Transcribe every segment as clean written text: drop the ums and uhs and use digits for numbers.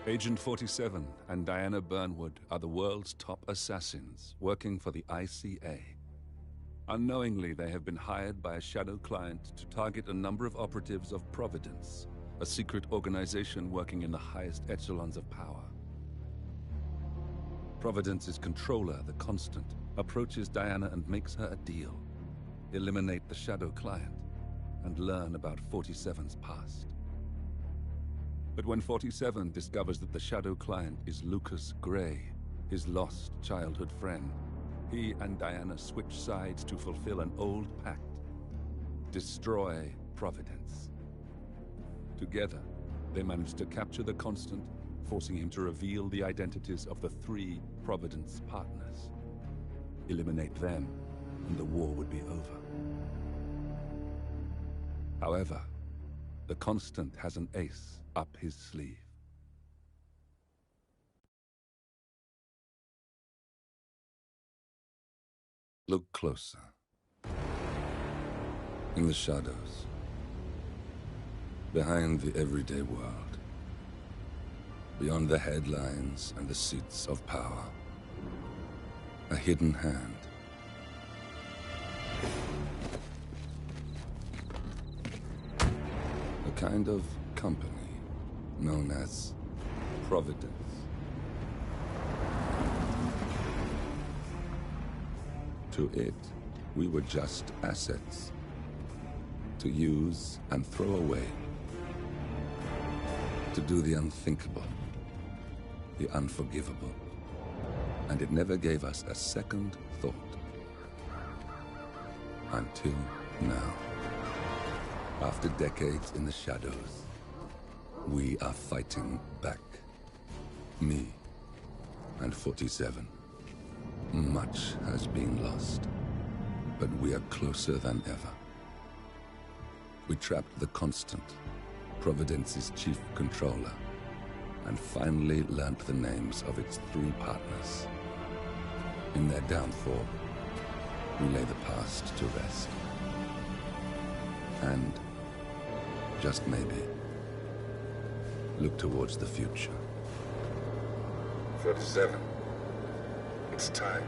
Agent 47 and Diana Burnwood are the world's top assassins working for the ICA. Unknowingly, they have been hired by a shadow client to target a number of operatives of Providence, a secret organization working in the highest echelons of power. Providence's controller, the Constant, approaches Diana and makes her a deal. Eliminate the shadow client and learn about 47's past. But when 47 discovers that the shadow client is Lucas Gray, his lost childhood friend, he and Diana switch sides to fulfill an old pact: destroy Providence. Together, they manage to capture the Constant, forcing him to reveal the identities of the 3 Providence partners. Eliminate them, and the war would be over. However, the Constant has an ace up his sleeve. Look closer. In the shadows. Behind the everyday world. Beyond the headlines and the seats of power. A hidden hand. A kind of company known as Providence. To it, we were just assets. To use and throw away. To do the unthinkable. The unforgivable. And it never gave us a second thought. Until now. After decades in the shadows, we are fighting back. Me and 47. Much has been lost, but we are closer than ever. We trapped the Constant, Providence's chief controller, and finally learnt the names of its 3 partners. In their downfall, we lay the past to rest. And, just maybe, look towards the future. 47. It's time.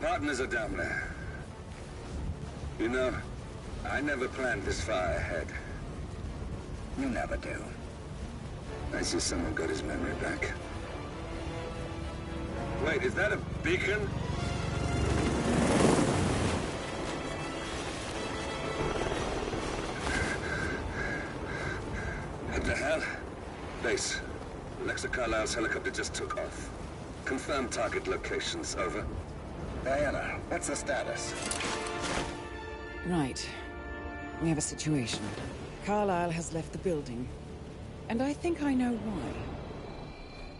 Partners are down there. You know, I never planned this far ahead. You never do. I see someone got his memory back. Wait, is that a beacon? What the hell? Base. Alexa Carlisle's helicopter just took off. Confirm target locations, over. Diana, what's the status? Right. We have a situation. Carlisle has left the building. And I think I know why.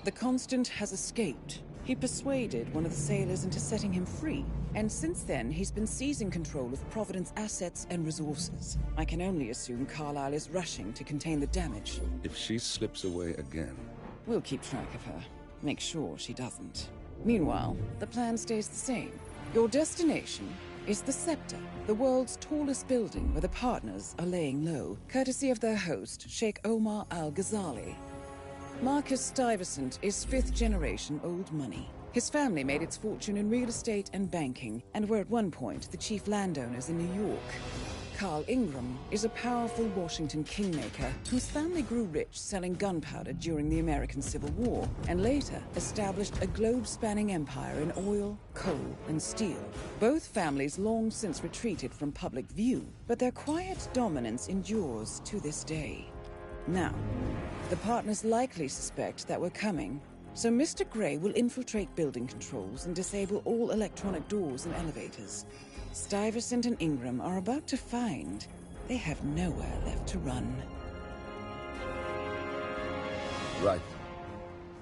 The Constant has escaped. He persuaded one of the sailors into setting him free. And since then, he's been seizing control of Providence assets and resources. I can only assume Carlisle is rushing to contain the damage. If she slips away again... We'll keep track of her. Make sure she doesn't. Meanwhile, the plan stays the same. Your destination is the Scepter, the world's tallest building where the partners are laying low, courtesy of their host, Sheikh Omar Al-Ghazali. Marcus Stuyvesant is 5th-generation old money. His family made its fortune in real estate and banking, and were at one point the chief landowners in New York. Carl Ingram is a powerful Washington kingmaker whose family grew rich selling gunpowder during the American Civil War, and later established a globe-spanning empire in oil, coal, and steel. Both families long since retreated from public view, but their quiet dominance endures to this day. Now, the partners likely suspect that we're coming, so Mr. Gray will infiltrate building controls and disable all electronic doors and elevators. Stuyvesant and Ingram are about to find they have nowhere left to run. Right.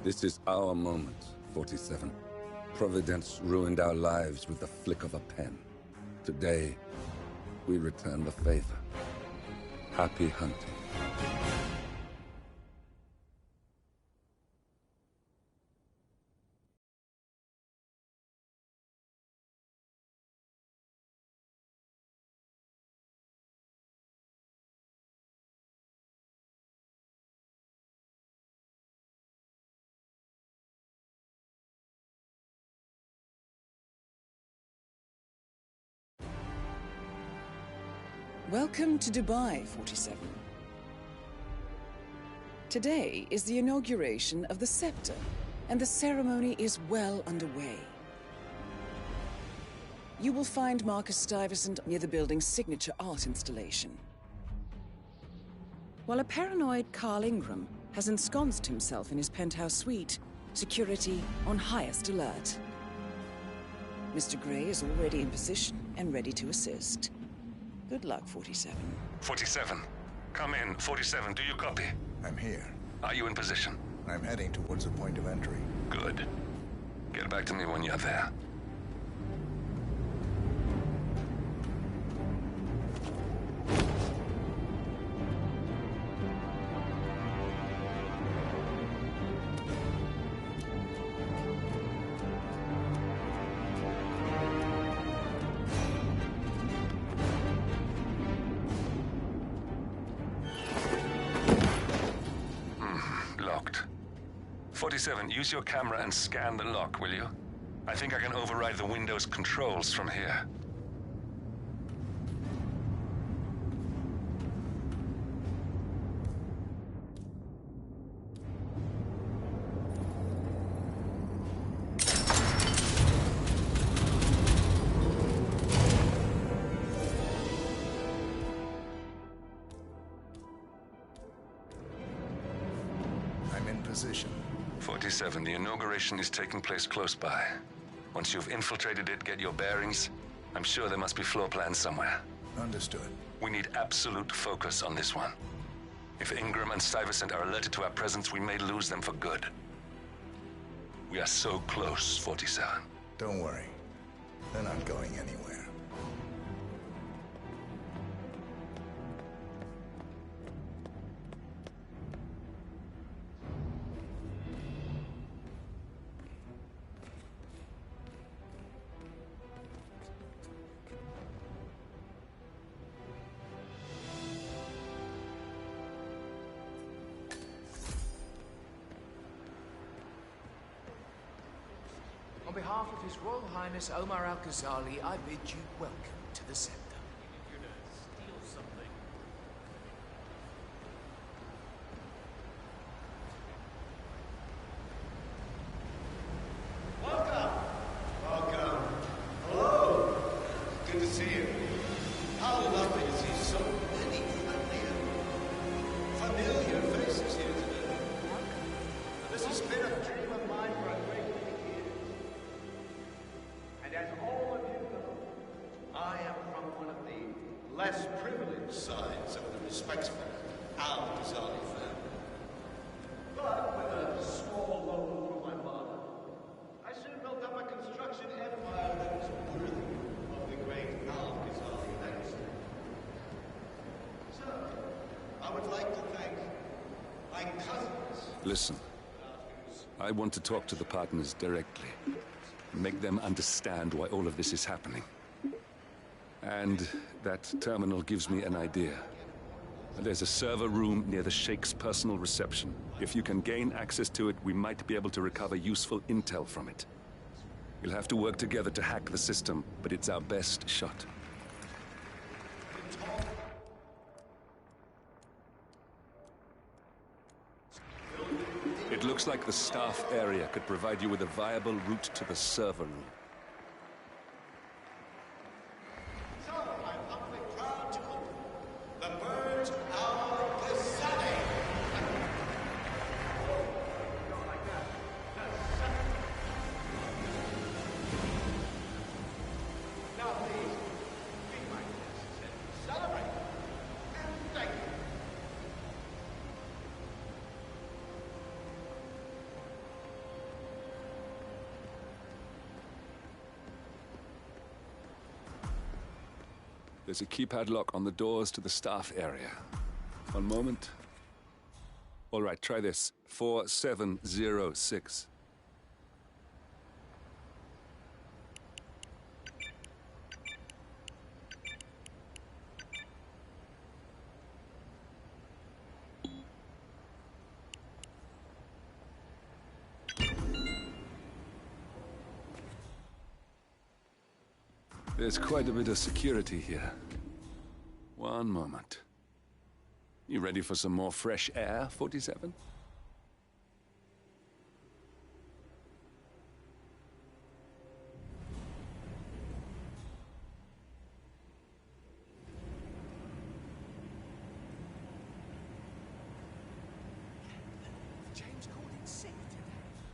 This is our moment, 47. Providence ruined our lives with the flick of a pen. Today, we return the favor. Happy hunting. Welcome to Dubai, 47. Today is the inauguration of the scepter, and the ceremony is well underway. You will find Marcus Stuyvesant near the building's signature art installation. While a paranoid Carl Ingram has ensconced himself in his penthouse suite, security on highest alert. Mr. Gray is already in position and ready to assist. Good luck, 47. 47. Come in. 47, do you copy? I'm here. Are you in position? I'm heading towards the point of entry. Good. Get back to me when you're there. Locked. 47, use your camera and scan the lock, will you? I think I can override the Windows controls from here. Position. 47, the inauguration is taking place close by. Once you've infiltrated it, get your bearings. I'm sure there must be floor plans somewhere. Understood. We need absolute focus on this one. If Ingram and Stuyvesant are alerted to our presence, we may lose them for good. We are so close, 47. Don't worry. They're not going anywhere. On behalf of His Royal Highness Omar Al-Ghazali, I bid you welcome to the scepter. You're gonna steal something. Welcome. Hello. Good to see you. How lovely to see so many familiar faces here today. This has been a dream of mine for a great many years. And as all of you know, I am from one of the less privileged sides of the respectable Al-Ghazali family. But with a small loan from my father, I soon built up a construction empire that was worthy of the great Al-Ghazali legacy. So, I would like to thank my cousins. Listen, I want to talk to the partners directly. Make them understand why all of this is happening. And that terminal gives me an idea. There's a server room near the Sheikh's personal reception. If you can gain access to it, we might be able to recover useful intel from it. We'll have to work together to hack the system, but it's our best shot. It looks like the staff area could provide you with a viable route to the server room. So, I'm humbly proud to open the Burj Al-Ghazali. Now, please, be my guests and celebrate. And thank you. There's a keypad lock on the doors to the staff area. One moment. All right, try this. 4706. There's quite a bit of security here. One moment. You ready for some more fresh air, 47? James called in sick today.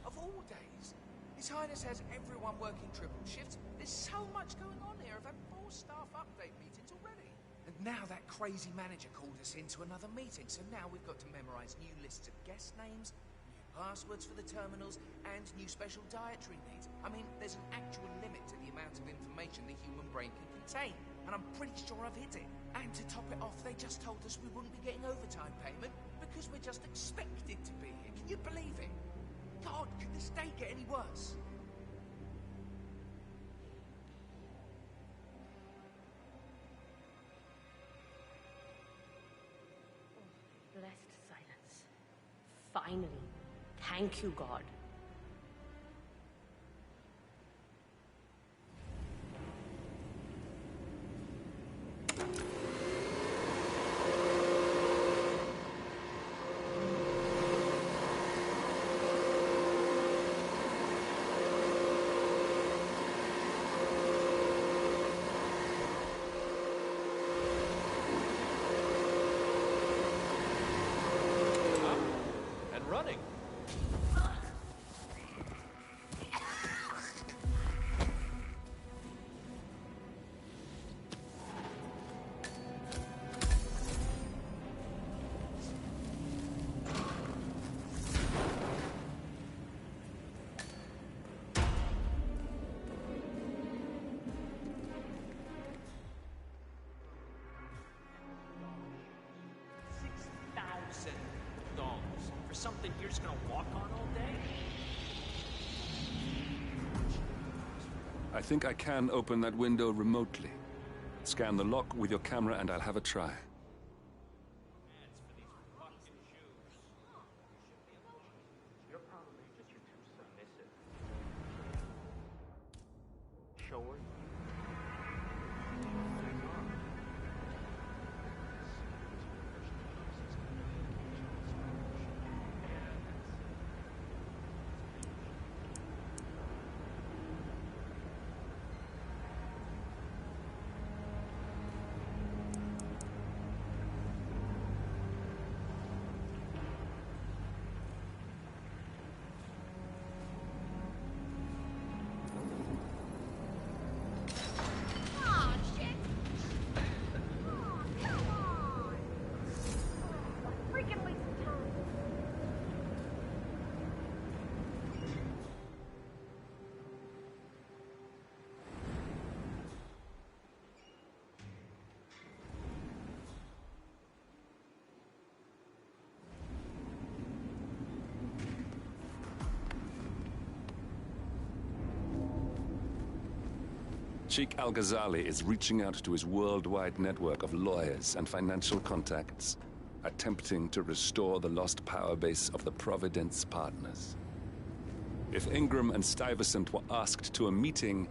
Of all days. His Highness has everyone working triple shifts. There's so much going on here. I've had 4 staff update meetings already. And now that crazy manager called us into another meeting, so now we've got to memorize new lists of guest names, new passwords for the terminals, and new special dietary needs. I mean, there's an actual limit to the amount of information the human brain can contain, and I'm pretty sure I've hit it. And to top it off, they just told us we wouldn't be getting overtime payment because we're just expected to be here. Can you believe it? God, could this day get any worse? Blessed silence. Finally. Thank you, God. And running. $6,000 for something you're just gonna walk on all day? I think I can open that window remotely. Scan the lock with your camera and I'll have a try. Ads for these fucking shoes. Your problem is just you're too submissive. Show her. Sheikh Al-Ghazali is reaching out to his worldwide network of lawyers and financial contacts, attempting to restore the lost power base of the Providence partners. If Ingram and Stuyvesant were asked to a meeting,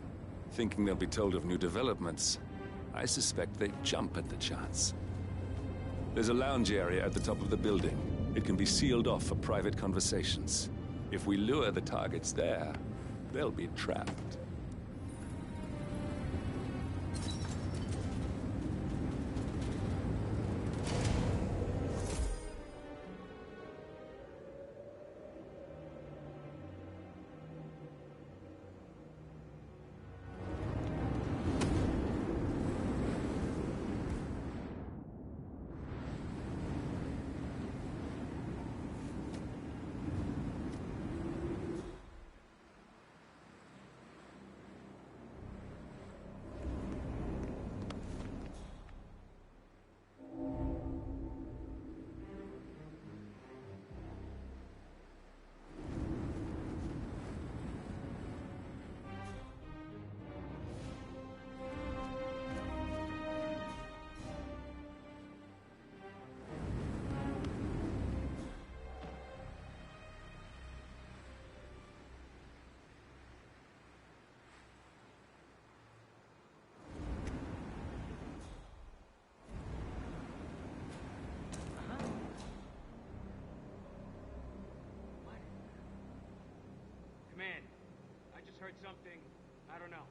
thinking they'll be told of new developments, I suspect they'd jump at the chance. There's a lounge area at the top of the building. It can be sealed off for private conversations. If we lure the targets there, they'll be trapped. like something, I don't know.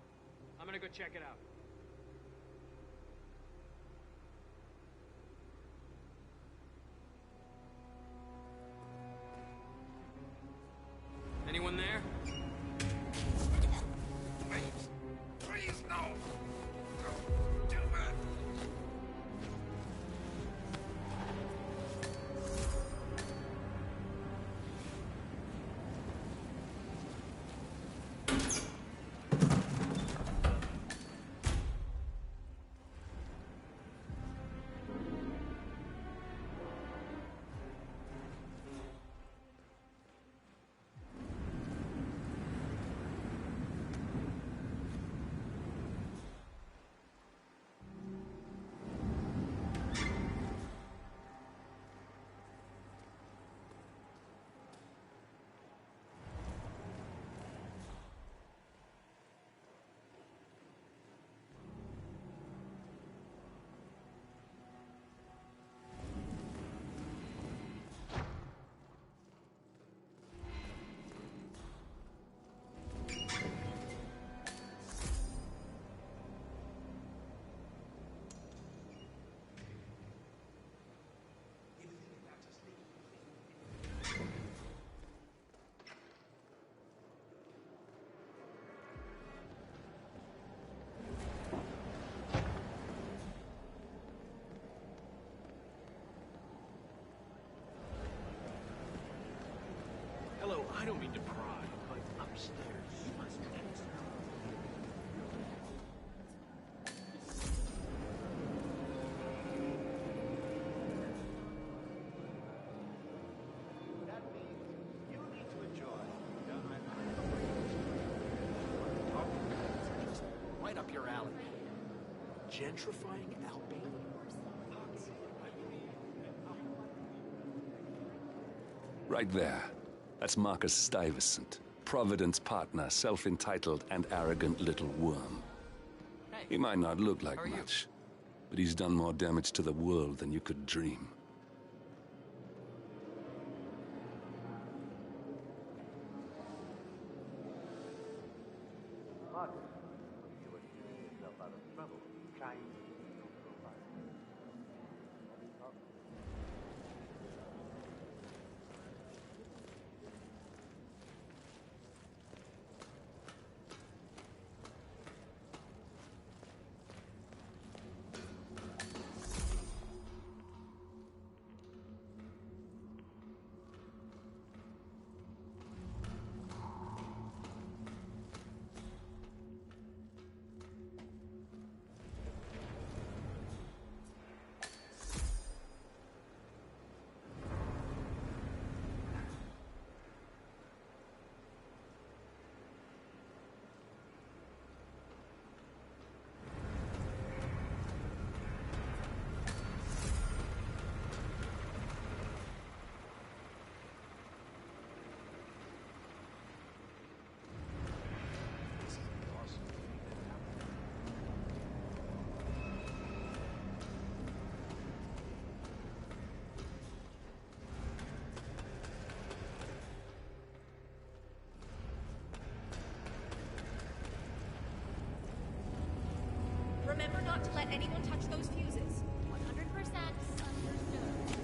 I'm gonna go check it out. Anyone there? Please. Please, no. Don't do that. Hello, I don't mean to pry, but upstairs must be That means you need to enjoy. Right up your alley. Gentrifying Albania. Right there. That's Marcus Stuyvesant, Providence partner, self-entitled and arrogant little worm. Hey, He might not look like how are you? much, but he's done more damage to the world than you could dream. Marcus, you were getting yourself out of trouble, trying to provide. Remember not to let anyone touch those fuses. 100% understood.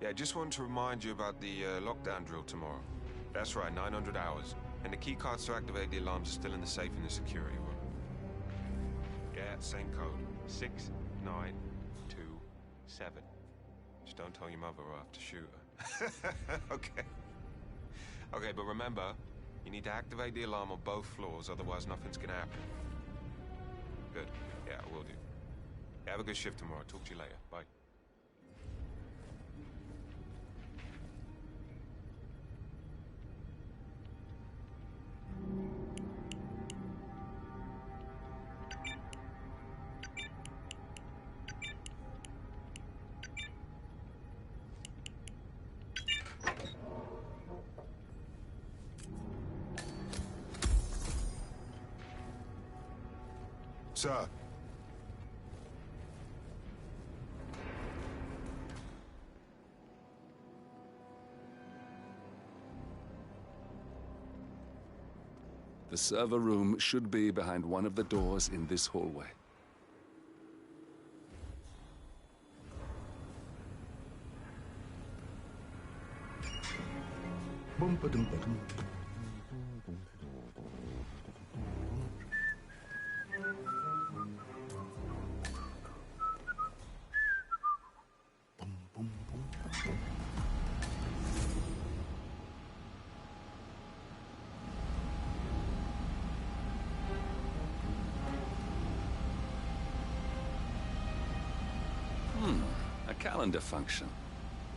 Yeah, I just wanted to remind you about the lockdown drill tomorrow. That's right, 900 hours. And the keycards to activate the alarms are still in the safe in the security room. Yeah, same code. 6927. Just don't tell your mother or I'll have to shoot her. Okay. Okay, but remember, you need to activate the alarm on both floors, otherwise nothing's gonna happen. Good. Yeah, I will do. Have a good shift tomorrow. Talk to you later. Bye. Sir. The server room should be behind one of the doors in this hallway. A calendar function.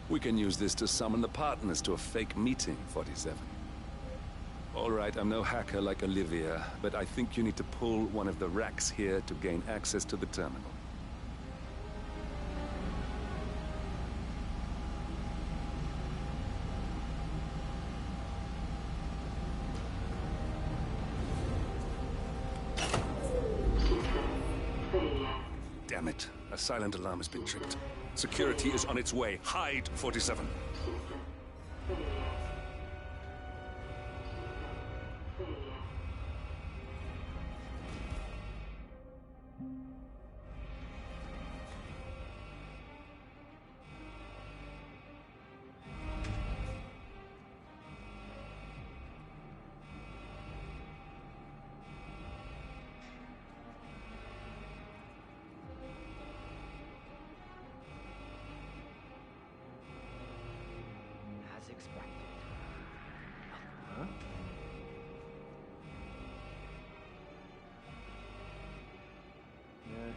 We can use this to summon the partners to a fake meeting, 47. All right, I'm no hacker like Olivia, but I think you need to pull one of the racks here to gain access to the terminal. Damn it. A silent alarm has been tripped. Security is on its way. Hide, 47. As expected. Huh? Yeah.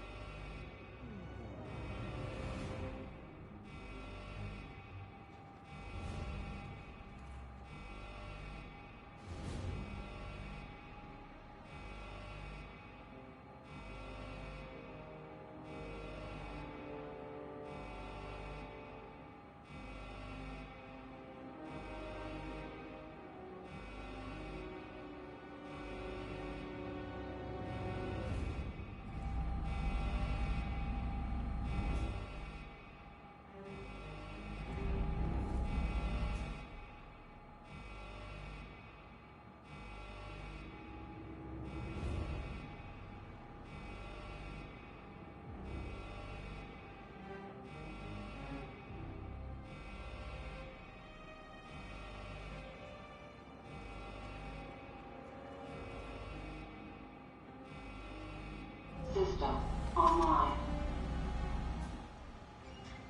System online.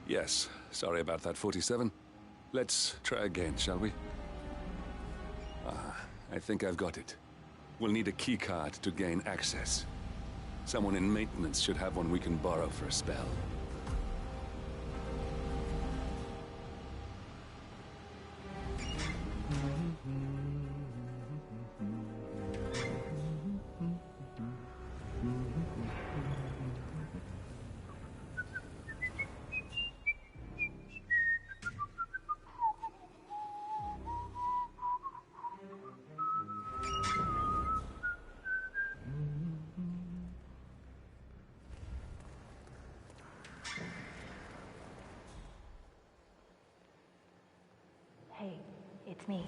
Yes, sorry about that, 47. Let's try again, shall we? I think I've got it. We'll need a keycard to gain access. Someone in maintenance should have one we can borrow for a spell. Hey, it's me.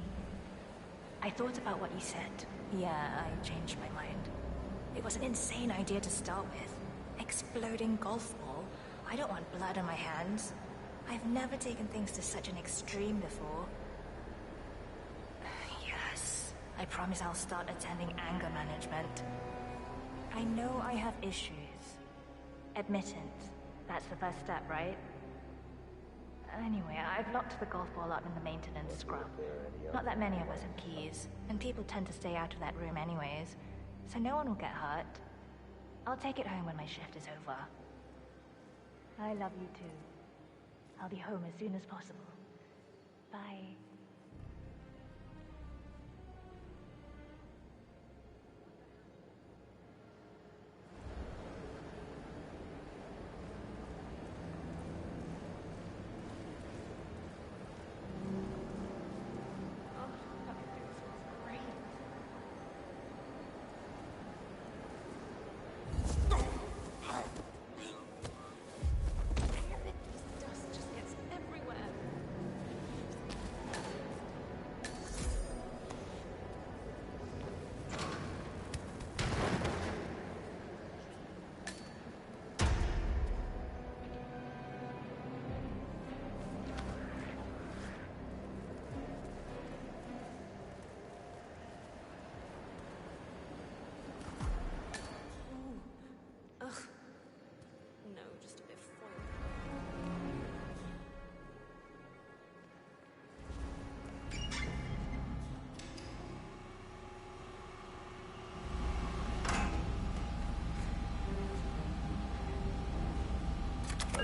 I thought about what you said. Yeah, I changed my mind. It was an insane idea to start with. Exploding golf ball. I don't want blood on my hands. I've never taken things to such an extreme before. Yes, I promise I'll start attending anger management. I know I have issues. Admit it. That's the first step, right? Anyway, I've locked the golf ball up in the maintenance scrub. Not that many of us have keys, and people tend to stay out of that room anyways, so no one will get hurt. I'll take it home when my shift is over. I love you too. I'll be home as soon as possible. Bye.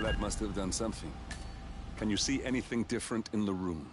That must have done something. Can you see anything different in the room?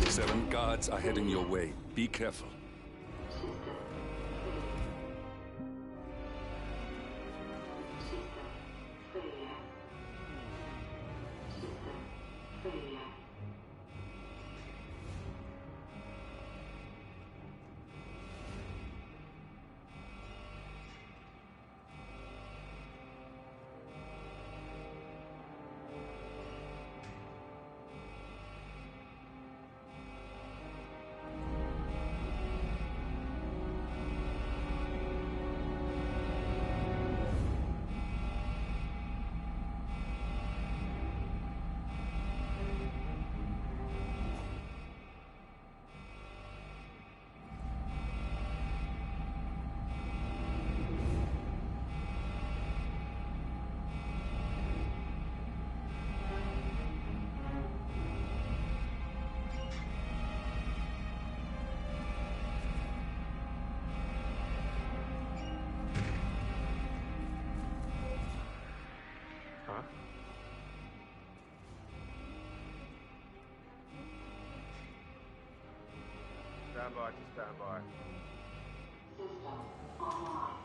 Seven guards are heading your way. Be careful. Stand by to stand by. System online.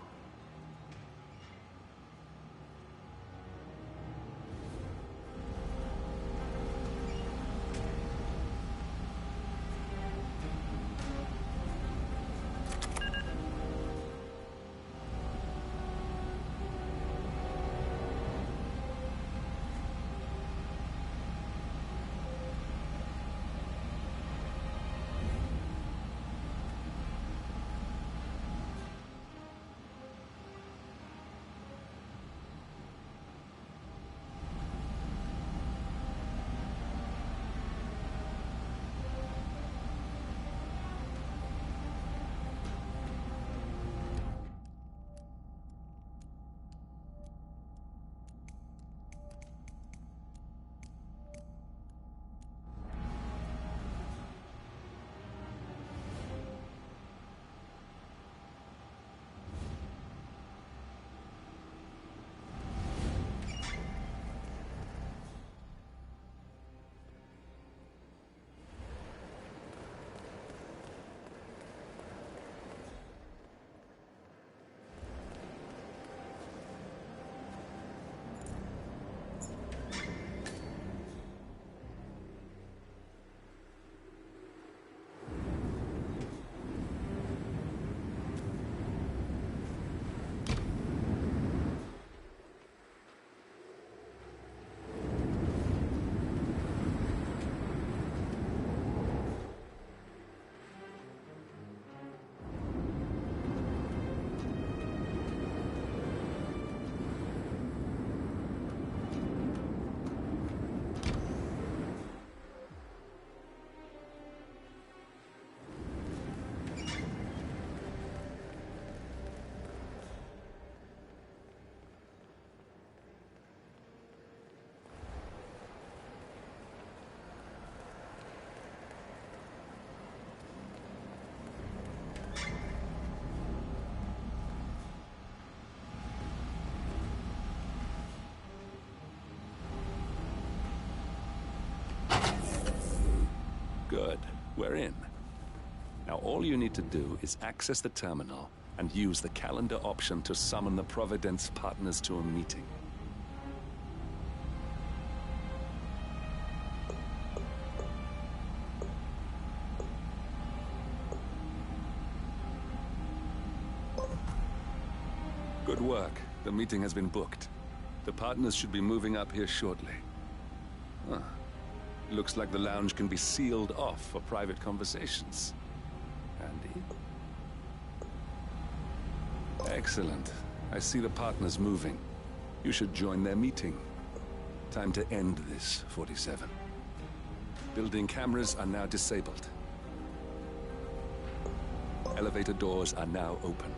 Good. We're in. Now all you need to do is access the terminal and use the calendar option to summon the Providence partners to a meeting. Good work. The meeting has been booked. The partners should be moving up here shortly. Huh. Looks like the lounge can be sealed off for private conversations. Handy. Excellent. I see the partners moving. You should join their meeting. Time to end this, 47. Building cameras are now disabled. Elevator doors are now open.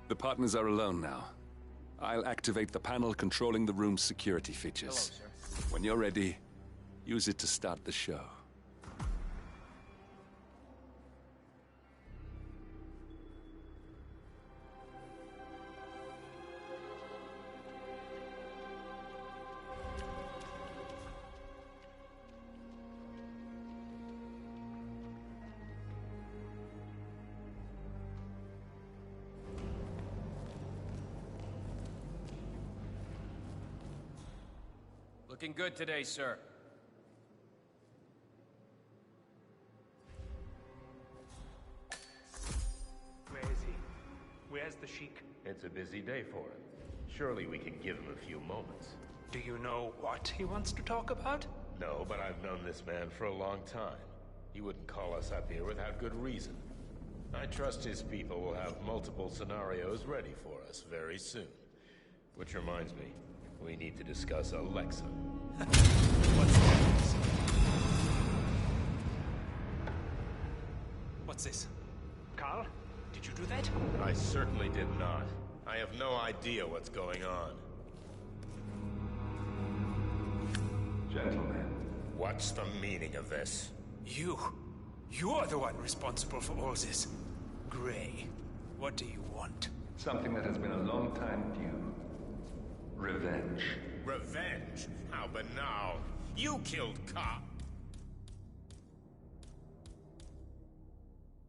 The partners are alone now. I'll activate the panel controlling the room's security features. Hello, sir. When you're ready, use it to start the show. Looking good today, sir. Where is he? Where's the Sheik? It's a busy day for him. Surely we can give him a few moments. Do you know what he wants to talk about? No, but I've known this man for a long time. He wouldn't call us up here without good reason. I trust his people will have multiple scenarios ready for us very soon. Which reminds me, we need to discuss Alexa. What's this? Carl? Did you do that? I certainly did not. I have no idea what's going on. Gentlemen. What's the meaning of this? You're the one responsible for all this. Gray, what do you want? Something that has been a long time due. Revenge. Revenge? How banal. You killed Cop.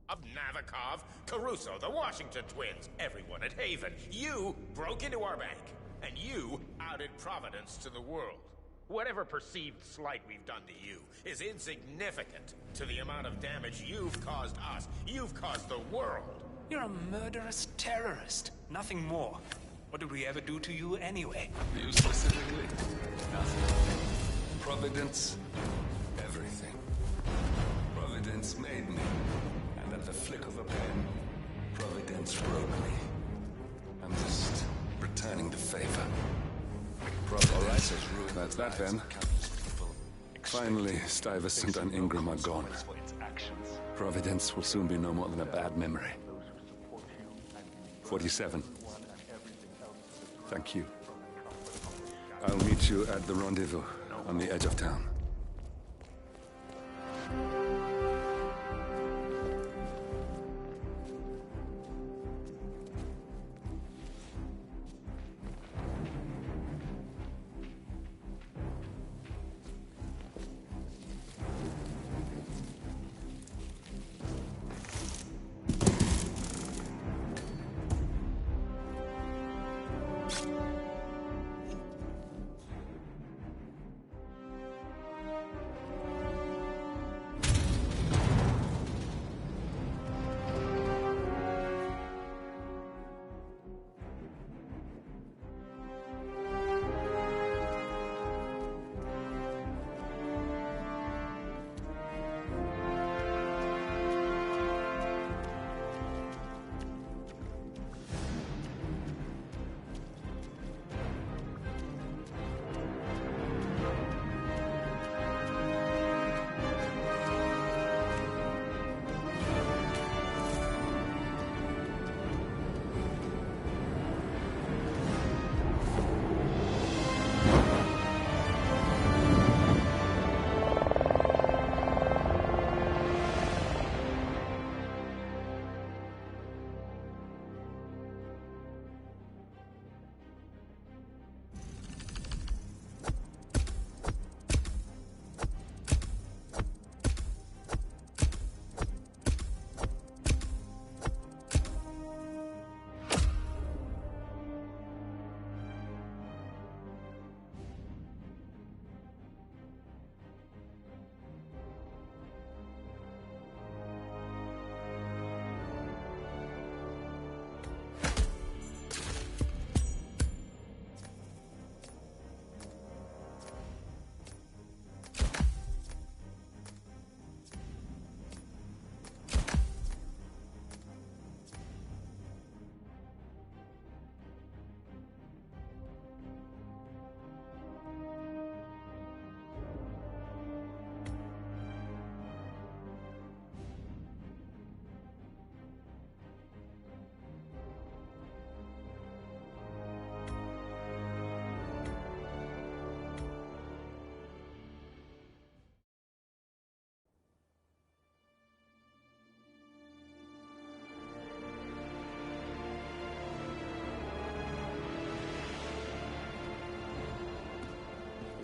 Navikov, Caruso, the Washington twins, everyone at Haven. You broke into our bank, and you outed Providence to the world. Whatever perceived slight we've done to you is insignificant to the amount of damage you've caused us. You've caused the world. You're a murderous terrorist. Nothing more. What did we ever do to you anyway? You specifically? Nothing. Providence, everything. Providence made me. And at the flick of a pen, Providence broke me. I'm just returning the favor. Providence has ruined that's that then. Finally, Stuyvesant and Ingram are gone. Providence will soon be no more than a bad memory. 47. Thank you. I'll meet you at the rendezvous on the edge of town.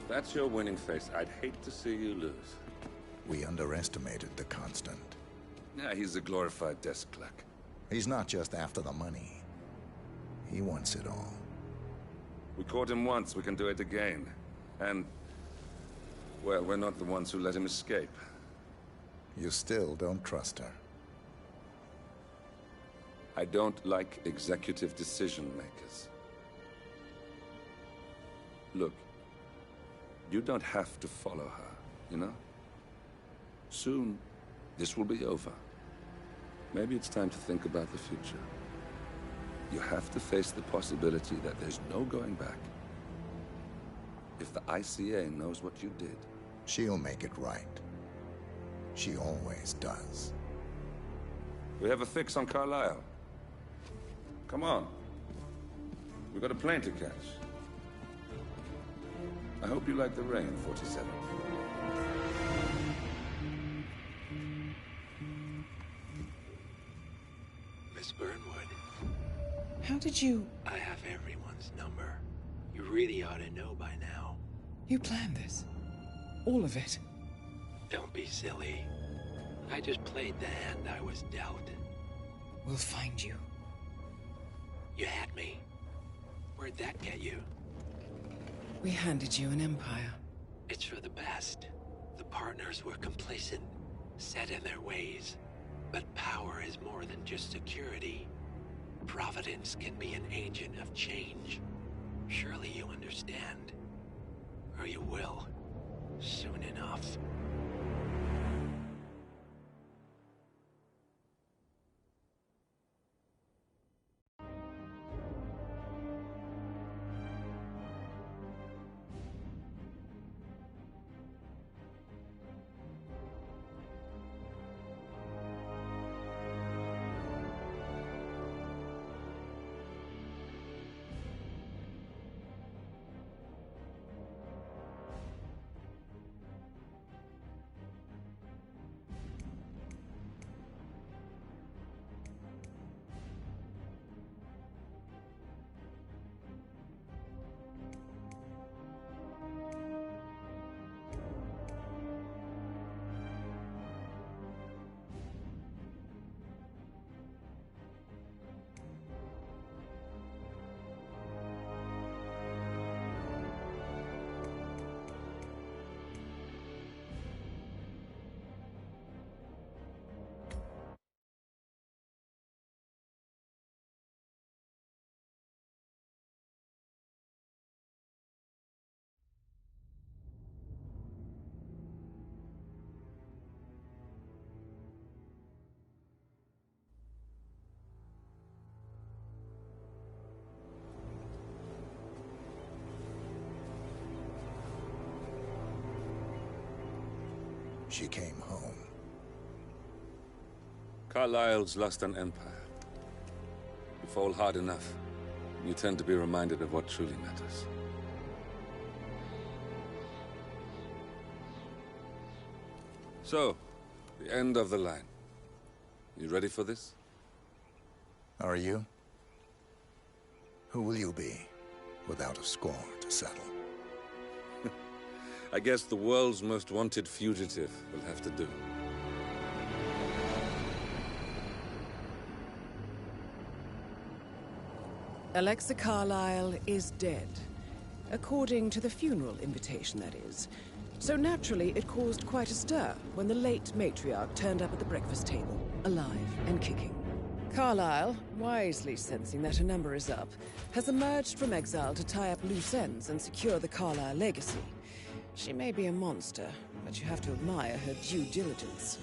That's your winning face. I'd hate to see you lose. We underestimated the Constant. Yeah, he's a glorified desk clerk. He's not just after the money. He wants it all. We caught him once, we can do it again. And, well, we're not the ones who let him escape. You still don't trust her. I don't like executive decision makers. Look, you don't have to follow her, you know? Soon, this will be over. Maybe it's time to think about the future. You have to face the possibility that there's no going back. If the ICA knows what you did... She'll make it right. She always does. We have a fix on Carlisle. Come on. We've got a plane to catch. I hope you like the rain, 47. Miss Burnwood. How did you... I have everyone's number. You really ought to know by now. You planned this? All of it? Don't be silly. I just played the hand I was dealt. We'll find you. You had me. Where'd that get you? We handed you an empire. It's for the best. The partners were complacent, set in their ways. But power is more than just security. Providence can be an agent of change. Surely you understand. Or you will. Soon enough. She came home. Carlisle's lost an empire. You fall hard enough, you tend to be reminded of what truly matters. So, the end of the line. You ready for this? Are you? Who will you be, without a score to settle? I guess the world's most wanted fugitive will have to do. Alexa Carlisle is dead. According to the funeral invitation, that is. So naturally, it caused quite a stir when the late matriarch turned up at the breakfast table, alive and kicking. Carlisle, wisely sensing that her number is up, has emerged from exile to tie up loose ends and secure the Carlisle legacy. She may be a monster, but you have to admire her due diligence.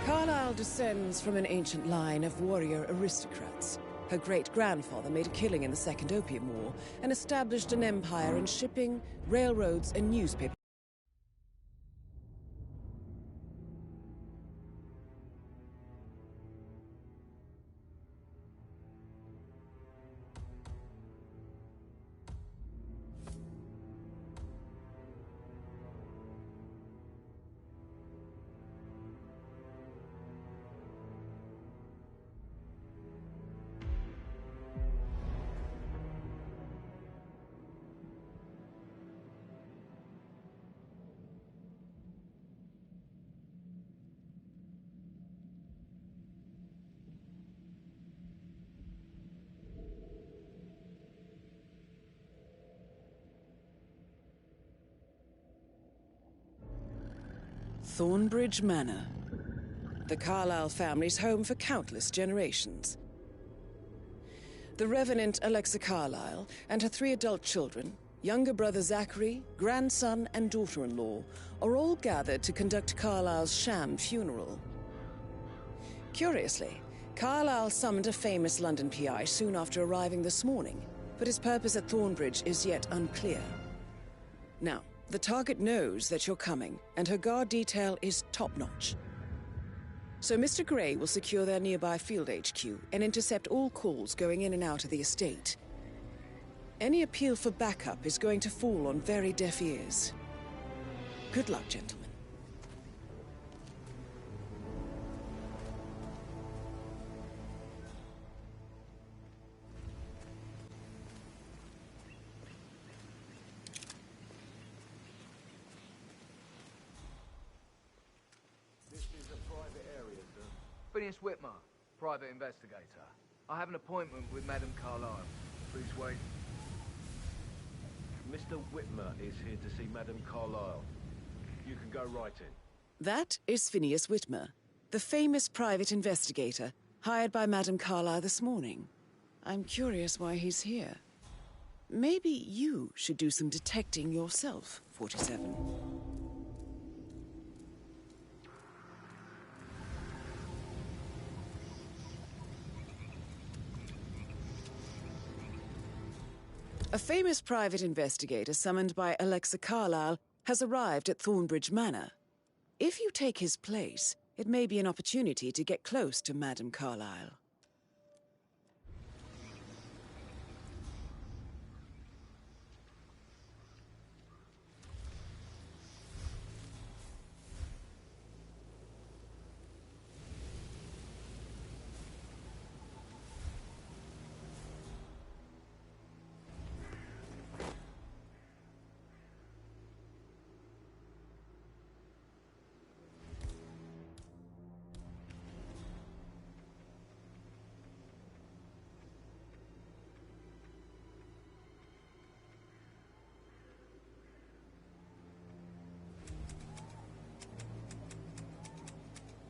Carlisle descends from an ancient line of warrior aristocrats. Her great-grandfather made a killing in the Second Opium War and established an empire in shipping, railroads, and newspaper. Thornbridge Manor. The Carlyle family's home for countless generations. The Revenant Alexa Carlyle and her 3 adult children, younger brother Zachary, grandson and daughter-in-law, are all gathered to conduct Carlyle's sham funeral. Curiously, Carlyle summoned a famous London PI soon after arriving this morning, but his purpose at Thornbridge is yet unclear. Now, the target knows that you're coming, and her guard detail is top-notch. So Mr. Gray will secure their nearby field HQ and intercept all calls going in and out of the estate. Any appeal for backup is going to fall on very deaf ears. Good luck, gentlemen. Phineas Whitmer, private investigator. I have an appointment with Madame Carlyle. Please wait. Mr. Whitmer is here to see Madame Carlyle. You can go right in. That is Phineas Whitmer, the famous private investigator hired by Madame Carlyle this morning. I'm curious why he's here. Maybe you should do some detecting yourself, 47. A famous private investigator summoned by Alexa Carlyle has arrived at Thornbridge Manor. If you take his place, it may be an opportunity to get close to Madame Carlyle.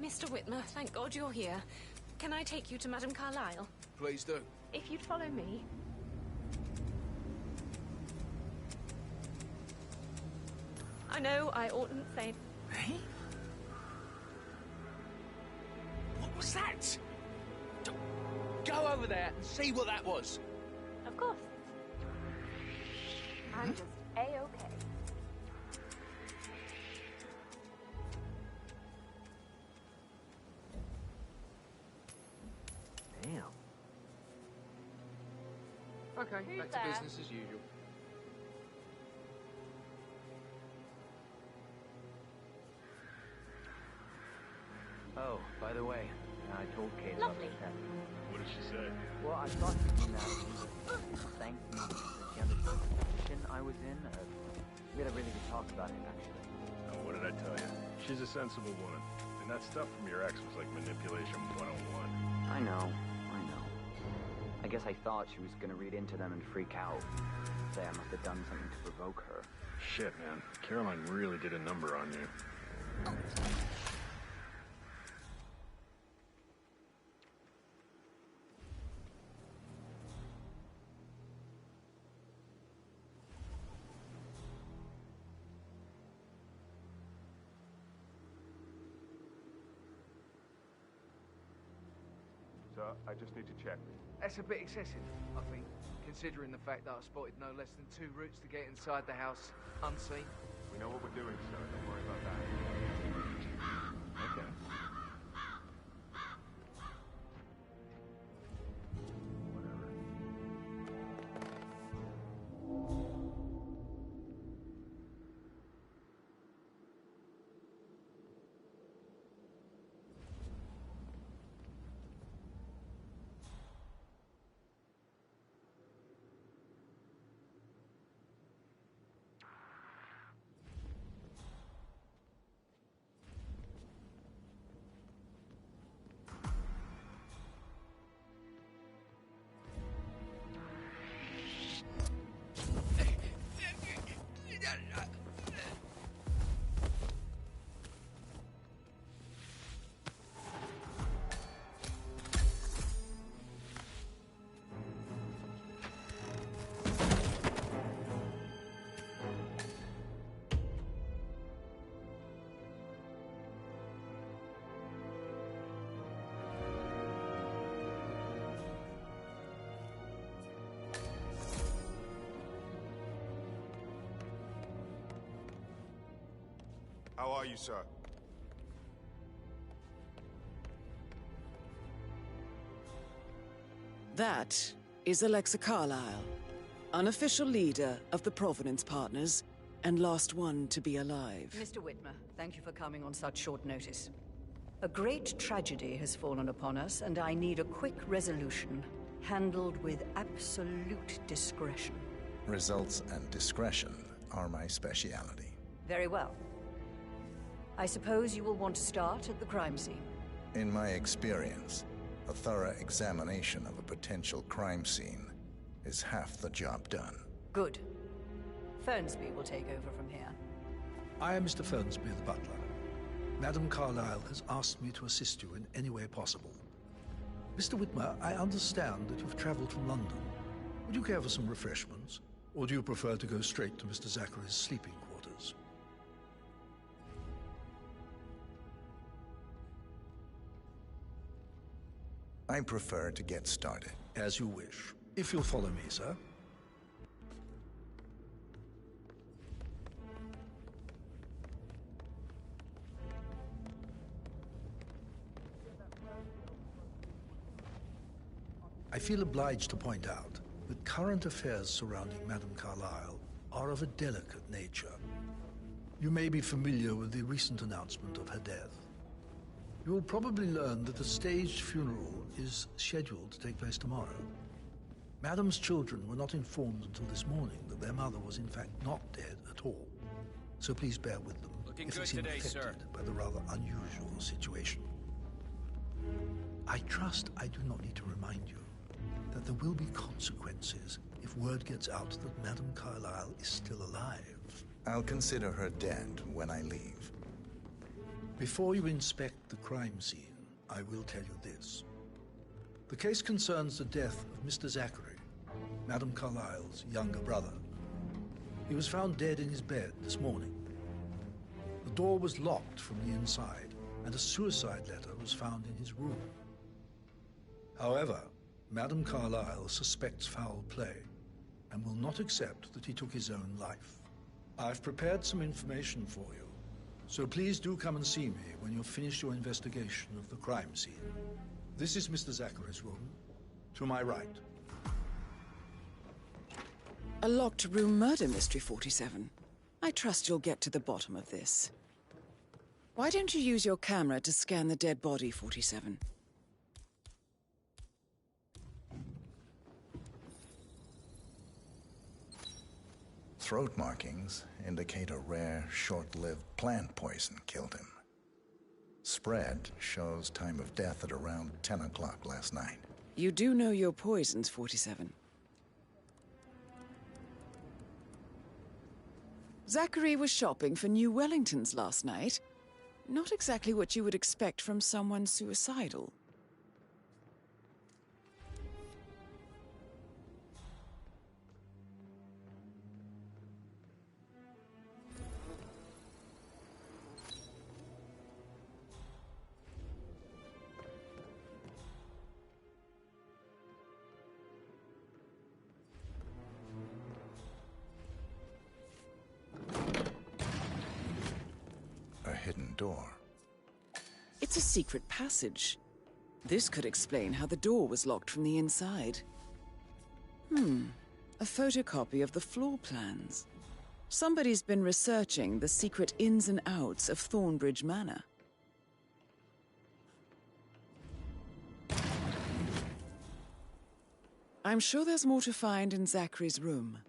Mr. Whitmer, thank God you're here. Can I take you to Madame Carlyle? Please do. If you'd follow me. I know I oughtn't say... Hey? What was that? Go over there and see what that was. Of course. I'm just A-okay. Damn. Okay, Who's back there? to business as usual. Oh, by the way, I told Kate about Lovely. this test. What did she say? Well, I thought she'd be mad at me. Thanked me that she understood the position I was in. We had a really good talk about it, actually. Oh, what did I tell you? She's a sensible woman. And that stuff from your ex was like manipulation 101. I know. I guess I thought she was gonna read into them and freak out. Say I must have done something to provoke her. Shit, man. Caroline really did a number on you. So, I just need to check. That's a bit excessive, I think, considering the fact that I spotted no less than 2 routes to get inside the house unseen. We know what we're doing, sir. Don't worry about that. Okay. How are you, sir? That is Alexa Carlyle, unofficial leader of the Providence Partners, and last one to be alive. Mr. Whitmer, thank you for coming on such short notice. A great tragedy has fallen upon us, and I need a quick resolution, handled with absolute discretion. Results and discretion are my speciality. Very well. I suppose you will want to start at the crime scene. In my experience, a thorough examination of a potential crime scene is half the job done. Good. Fernsby will take over from here. I am Mr. Fernsby, the butler. Madame Carlyle has asked me to assist you in any way possible. Mr. Whitmer, I understand that you've traveled from London. Would you care for some refreshments? Or do you prefer to go straight to Mr. Zachary's sleeping quarters? I prefer to get started. As you wish. If you'll follow me, sir. I feel obliged to point out that current affairs surrounding Madame Carlyle are of a delicate nature. You may be familiar with the recent announcement of her death. You will probably learn that a staged funeral is scheduled to take place tomorrow. Madame's children were not informed until this morning that their mother was in fact not dead at all. So please bear with them if they seem affected by the rather unusual situation. I trust I do not need to remind you that there will be consequences if word gets out that Madame Carlyle is still alive. I'll consider her dead when I leave. Before you inspect the crime scene, I will tell you this. The case concerns the death of Mr. Zachary, Madame Carlyle's younger brother. He was found dead in his bed this morning. The door was locked from the inside, and a suicide letter was found in his room. However, Madame Carlyle suspects foul play and will not accept that he took his own life. I've prepared some information for you, so please do come and see me when you've finished your investigation of the crime scene. This is Mr. Zachary's room, to my right. A locked room murder mystery, 47. I trust you'll get to the bottom of this. Why don't you use your camera to scan the dead body, 47? Throat markings indicate a rare, short-lived plant poison killed him. Spread shows time of death at around 10 o'clock last night. You do know your poisons, 47. Zachary was shopping for New Wellingtons last night. Not exactly what you would expect from someone suicidal. Hidden door. It's a secret passage. This could explain how the door was locked from the inside. A photocopy of the floor plans. Somebody's been researching the secret ins and outs of Thornbridge Manor. I'm sure there's more to find in Zachary's room.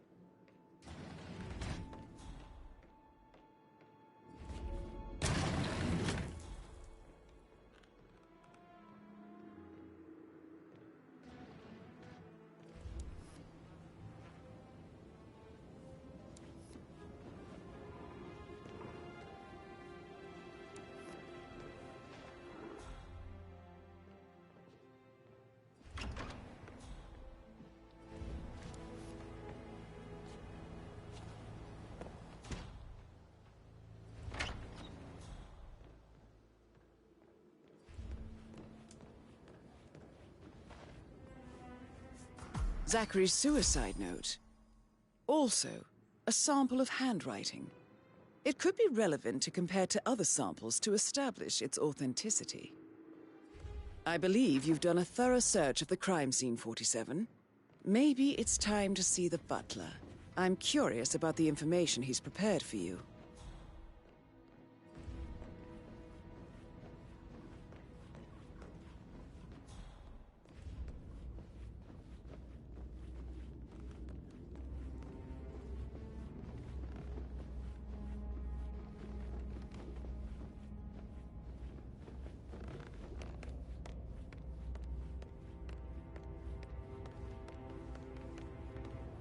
Zachary's suicide note. Also, a sample of handwriting. It could be relevant to compare to other samples to establish its authenticity. I believe you've done a thorough search of the crime scene, 47. Maybe it's time to see the butler. I'm curious about the information he's prepared for you.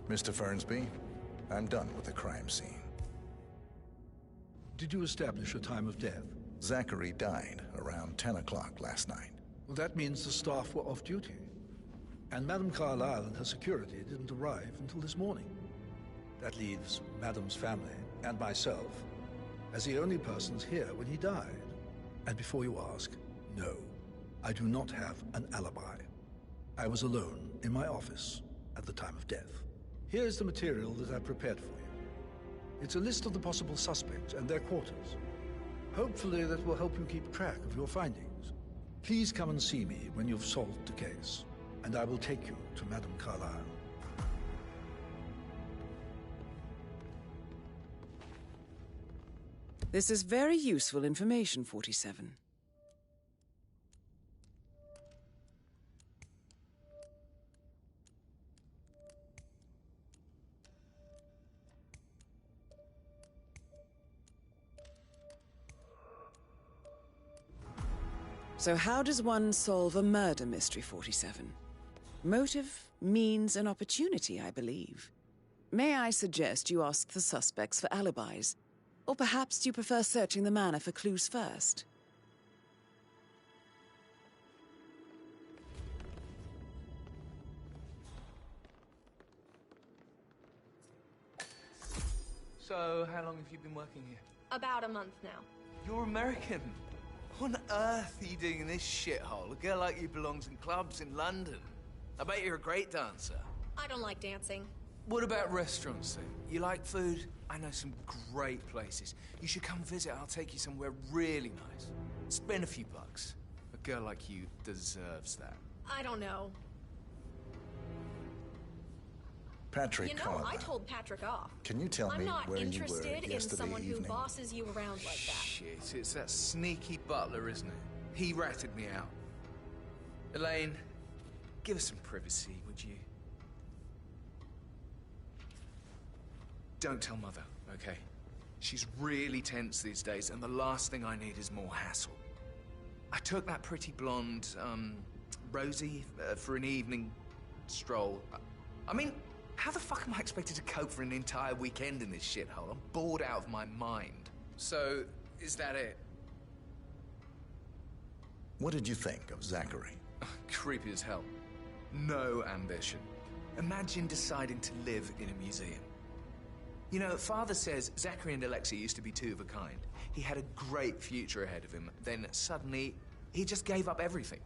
Mr. Fernsby, I'm done with the crime scene. Did you establish a time of death? Zachary died around 10 o'clock last night. Well, that means the staff were off duty. And Madame Carlyle and her security didn't arrive until this morning. That leaves Madame's family and myself as the only persons here when he died. And before you ask, no, I do not have an alibi. I was alone in my office at the time of death. Here's the material that I prepared for you. It's a list of the possible suspects and their quarters. Hopefully that will help you keep track of your findings. Please come and see me when you've solved the case, and I will take you to Madame Carlyle. This is very useful information, 47. So how does one solve a murder mystery, 47? Motive, means, and opportunity, I believe. May I suggest you ask the suspects for alibis? Or perhaps you prefer searching the manor for clues first? So, how long have you been working here? About a month now. You're American. What on earth are you doing in this shithole? A girl like you belongs in clubs in London. I bet you're a great dancer. I don't like dancing. What about restaurants, then? You like food? I know some great places. You should come visit. I'll take you somewhere really nice. Spend a few bucks. A girl like you deserves that. I don't know. Patrick You know, Carlyle. I told Patrick off. Can you tell I'm me not where you were interested in yesterday someone who evening? bosses you around like that. Shit, it's that sneaky butler, isn't it? He ratted me out. Elaine, give us some privacy, would you? Don't tell Mother, okay? She's really tense these days, and the last thing I need is more hassle. I took that pretty blonde, Rosie, for an evening stroll. I mean, how the fuck am I expected to cope for an entire weekend in this shithole? I'm bored out of my mind. So, is that it? What did you think of Zachary? Creepy as hell. No ambition. Imagine deciding to live in a museum. You know, Father says Zachary and Alexia used to be two of a kind. He had a great future ahead of him, then suddenly, he just gave up everything.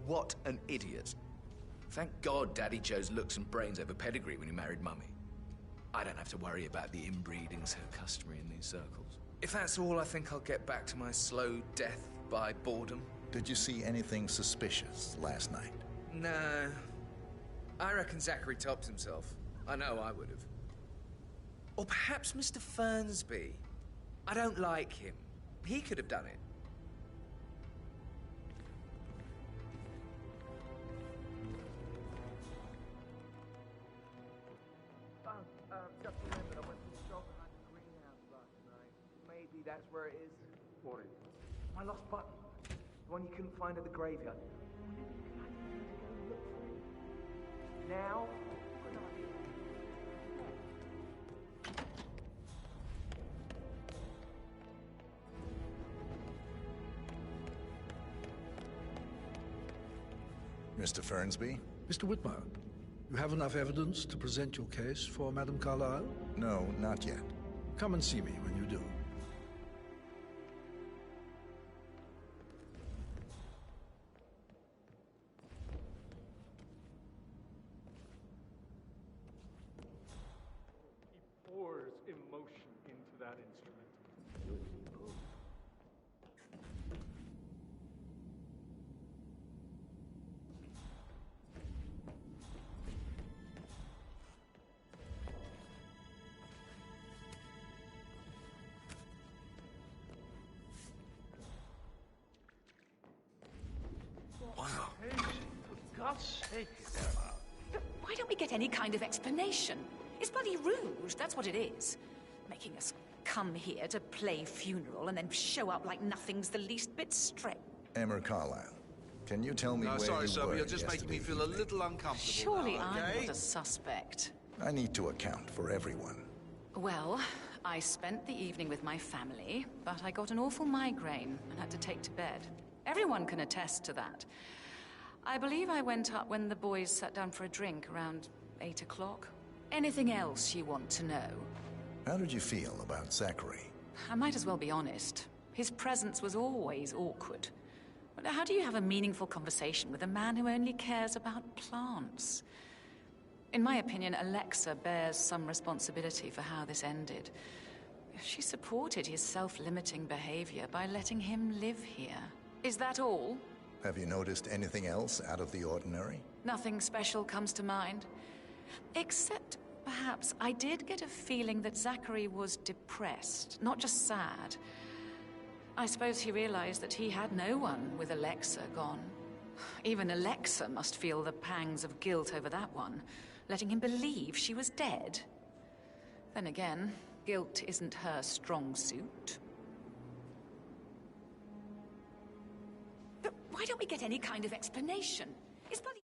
What an idiot. Thank God Daddy chose looks and brains over pedigree when he married Mummy. I don't have to worry about the inbreeding so customary in these circles. If that's all, I think I'll get back to my slow death by boredom. Did you see anything suspicious last night? No. I reckon Zachary topped himself. I know I would have. Or perhaps Mr. Fernsby. I don't like him. He could have done it. Just remembered I went to the shop behind the greenhouse last night. Maybe that's where it is. What is? My lost button. The one you couldn't find at the graveyard. Now? Mr. Fernsby? Mr. Whitmer, you have enough evidence to present your case for Madame Carlyle? No, not yet. Come and see me when you do. He pours emotion into that instrument. sake, Emma. Why don't we get any kind of explanation? It's bloody rude, that's what it is. Making us come here to play funeral and then show up like nothing's the least bit straight. Emma Carlisle, can you tell me No, where sorry, you sir, but were you're just making me yesterday feel a evening? little uncomfortable Surely now, I'm okay? not a suspect. I need to account for everyone. Well, I spent the evening with my family, but I got an awful migraine and had to take to bed. Everyone can attest to that. I believe I went up when the boys sat down for a drink around 8 o'clock. Anything else you want to know? How did you feel about Zachary? I might as well be honest. His presence was always awkward. But how do you have a meaningful conversation with a man who only cares about plants? In my opinion, Alexa bears some responsibility for how this ended. She supported his self-limiting behavior by letting him live here. Is that all? Have you noticed anything else out of the ordinary? Nothing special comes to mind. Except, perhaps, I did get a feeling that Zachary was depressed, not just sad. I suppose he realized that he had no one with Alexa gone. Even Alexa must feel the pangs of guilt over that one, letting him believe she was dead. Then again, guilt isn't her strong suit. But why don't we get any kind of explanation? It's bloody...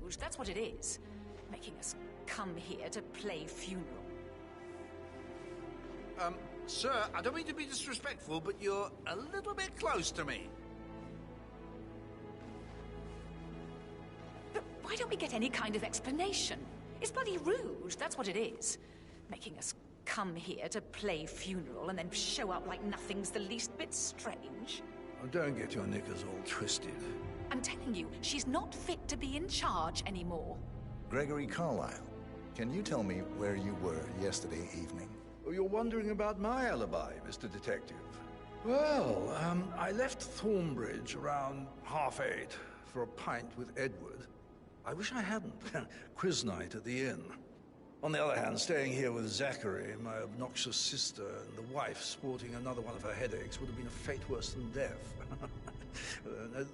Rouge, that's what it is. Making us come here to play funeral. Sir, I don't mean to be disrespectful, but you're a little bit close to me. But why don't we get any kind of explanation? It's bloody Rouge, that's what it is. Making us come here to play funeral and then show up like nothing's the least bit strange. Oh, don't get your knickers all twisted. I'm telling you, she's not fit to be in charge anymore. Gregory Carlyle, can you tell me where you were yesterday evening? Oh, you're wondering about my alibi, Mr. Detective. Well, I left Thornbridge around 8:30 for a pint with Edward. I wish I hadn't. Quiz night at the inn. On the other hand, staying here with Zachary, my obnoxious sister, and the wife sporting another one of her headaches would have been a fate worse than death.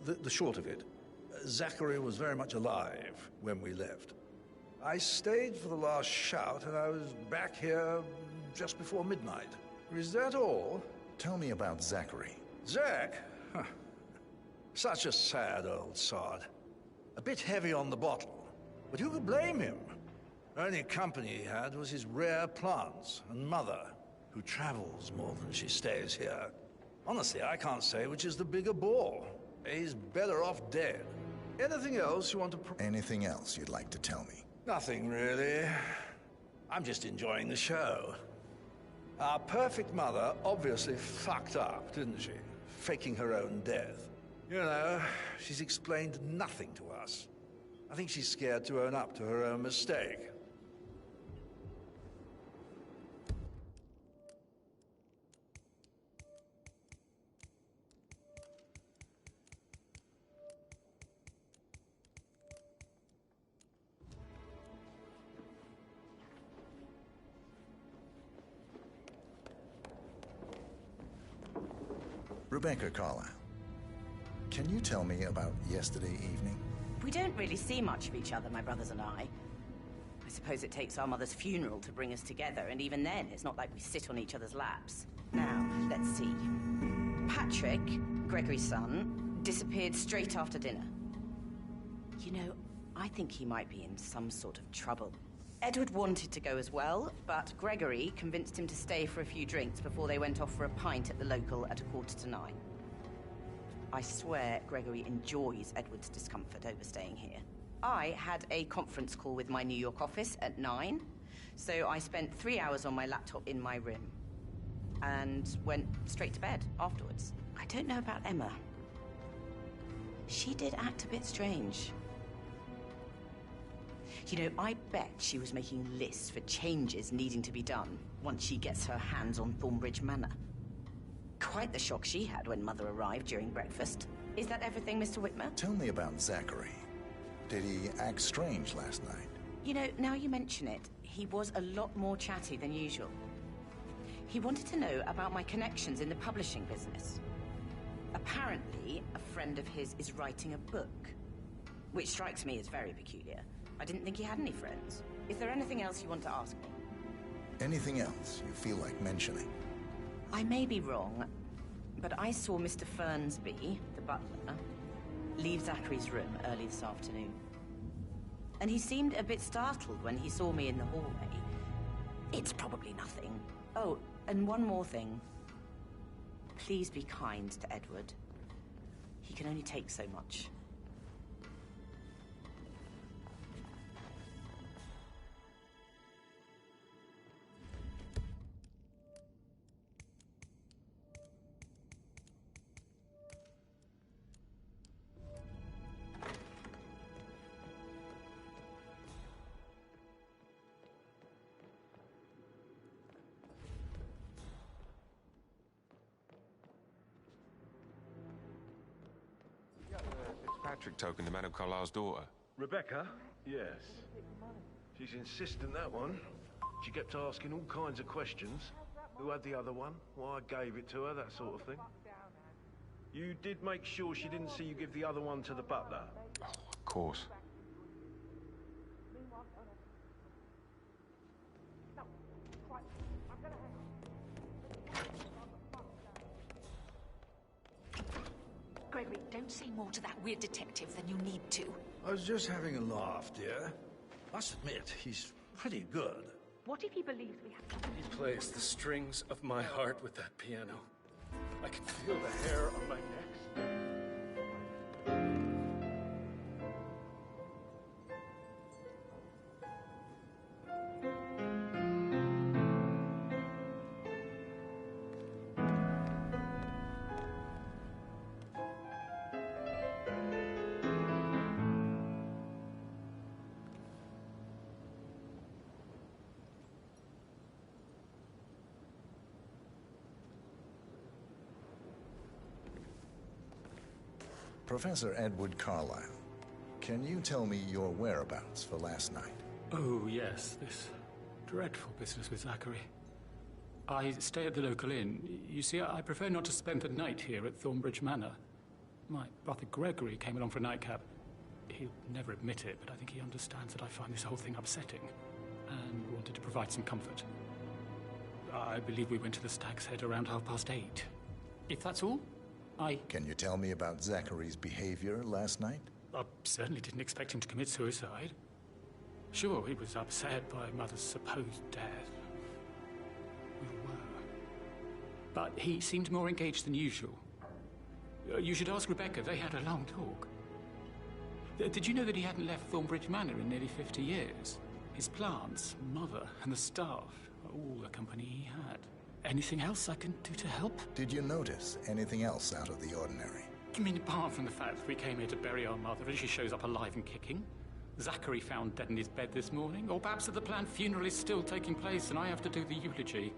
The short of it, Zachary was very much alive when we left. I stayed for the last shout, and I was back here just before midnight. Is that all? Tell me about Zachary. Zach? Huh. Such a sad old sod. A bit heavy on the bottle, but who could blame him? Only company he had was his rare plants and mother, who travels more than she stays here. Honestly, I can't say which is the bigger bore. He's better off dead. Anything else you want to... Anything else you'd like to tell me? Nothing, really. I'm just enjoying the show. Our perfect mother obviously fucked up, didn't she? Faking her own death. You know, she's explained nothing to us. I think she's scared to own up to her own mistake. Rebecca Carlyle, can you tell me about yesterday evening? We don't really see much of each other, my brothers and I. I suppose it takes our mother's funeral to bring us together, and even then, it's not like we sit on each other's laps. Now, let's see. Patrick, Gregory's son, disappeared straight after dinner. You know, I think he might be in some sort of trouble. Edward wanted to go as well, but Gregory convinced him to stay for a few drinks before they went off for a pint at the local at 9:15. I swear Gregory enjoys Edward's discomfort over staying here. I had a conference call with my New York office at 9, so I spent 3 hours on my laptop in my room and went straight to bed afterwards. I don't know about Emma. She did act a bit strange. You know, I bet she was making lists for changes needing to be done once she gets her hands on Thornbridge Manor. Quite the shock she had when Mother arrived during breakfast. Is that everything, Mr. Whitmer? Tell me about Zachary. Did he act strange last night? You know, now you mention it, he was a lot more chatty than usual. He wanted to know about my connections in the publishing business. Apparently, a friend of his is writing a book, which strikes me as very peculiar. I didn't think he had any friends. Is there anything else you want to ask me? Anything else you feel like mentioning? I may be wrong, but I saw Mr. Fernsby, the butler, leave Zachary's room early this afternoon. And he seemed a bit startled when he saw me in the hallway. It's probably nothing. Oh, and one more thing. Please be kind to Edward. He can only take so much. Patrick token to Madame Carlyle's daughter. Rebecca? Yes. She's insistent, that one. She kept asking all kinds of questions. Who had the other one? Why I gave it to her, that sort of thing. You did make sure she didn't see you give the other one to the butler? Oh, of course. Gregory, don't say more to that weird detective than you need to. I was just having a laugh, dear. Must admit, he's pretty good. What if he believes we have to... He plays the strings of my heart with that piano. I can feel the hair on my neck. Professor Edward Carlyle, can you tell me your whereabouts for last night? Oh, yes, this dreadful business with Zachary. I stay at the local inn. You see, I prefer not to spend the night here at Thornbridge Manor. My brother Gregory came along for a nightcap. He'll never admit it, but I think he understands that I find this whole thing upsetting and wanted to provide some comfort. I believe we went to the Stag's Head around 8:30. If that's all, Can you tell me about Zachary's behavior last night? I certainly didn't expect him to commit suicide. Sure, he was upset by Mother's supposed death. We were. But he seemed more engaged than usual. You should ask Rebecca. They had a long talk. Did you know that he hadn't left Thornbridge Manor in nearly 50 years? His plants, Mother, and the staff are all the company he had. Anything else I can do to help? Did you notice anything else out of the ordinary? You mean apart from the fact that we came here to bury our mother and she shows up alive and kicking? Zachary found dead in his bed this morning? Or perhaps that the planned funeral is still taking place and I have to do the eulogy?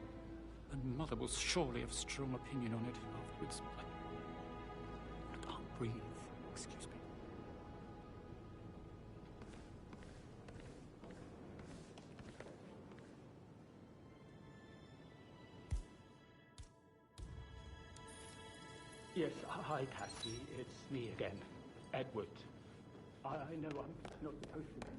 And Mother will surely have a strong opinion on it afterwards. I can't breathe. Excuse me. Yes, hi, Cassie. It's me again. Edward. I know I'm not supposed to be...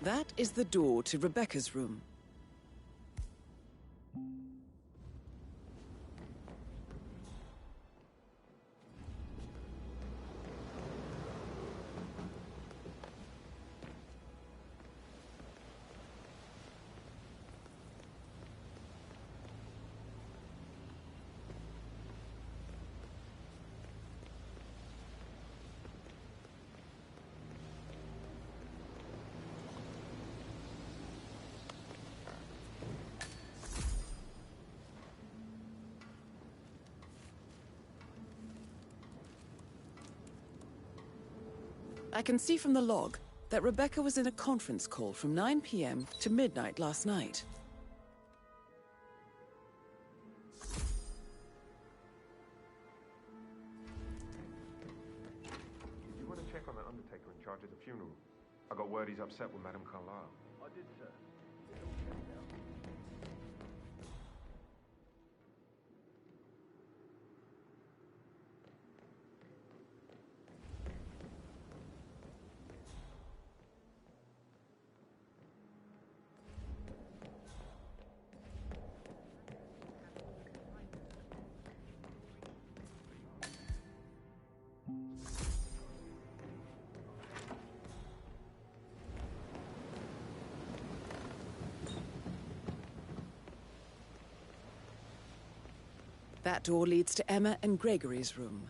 That is the door to Rebecca's room. I can see from the log that Rebecca was in a conference call from 9 p.m. to midnight last night. You want to check on the undertaker in charge of the funeral? I got word he's upset with Madame Carlyle. I did, sir. That door leads to Emma and Gregory's room.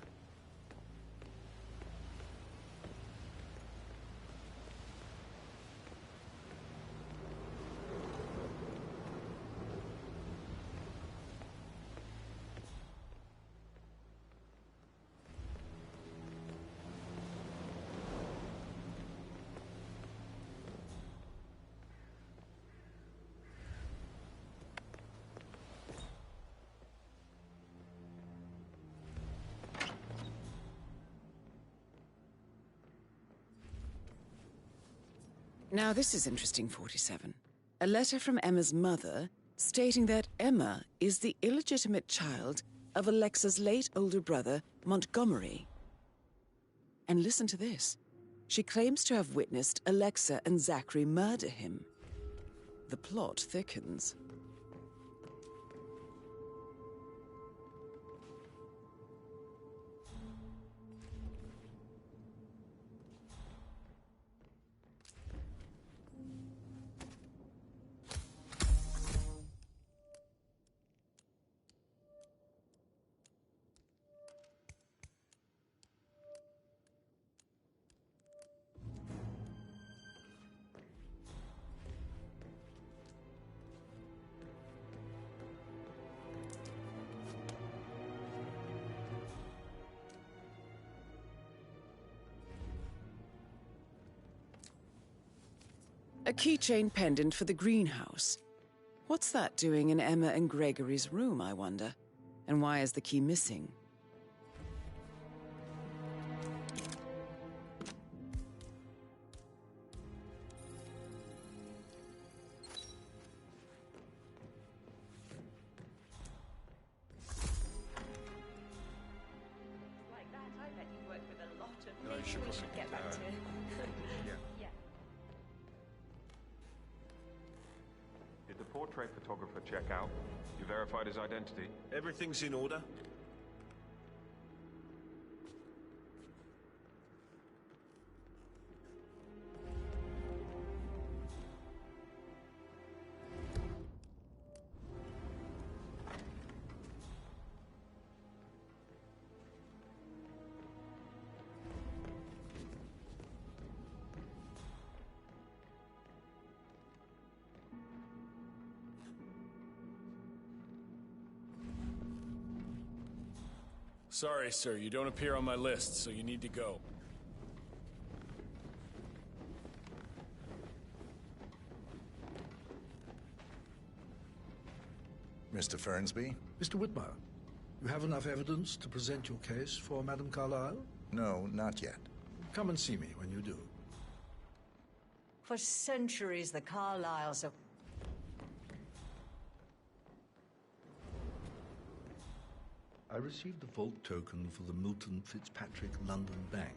Now this is interesting, 47. A letter from Emma's mother stating that Emma is the illegitimate child of Alexa's late older brother, Montgomery. And listen to this. She claims to have witnessed Alexa and Zachary murder him. The plot thickens. A keychain pendant for the greenhouse. What's that doing in Emma and Gregory's room, I wonder? And why is the key missing? Like that, I bet you worked with a lot of... No, Maybe sure. we should get back to... Yeah. Yeah. Did the portrait photographer check out? You verified his identity? Everything's in order. Sorry, sir, you don't appear on my list, so you need to go. Mr. Fernsby? Mr. Whitmire, you have enough evidence to present your case for Madame Carlyle? No, not yet. Come and see me when you do. For centuries, the Carlyles have... I received the vault token for the Milton Fitzpatrick London Bank.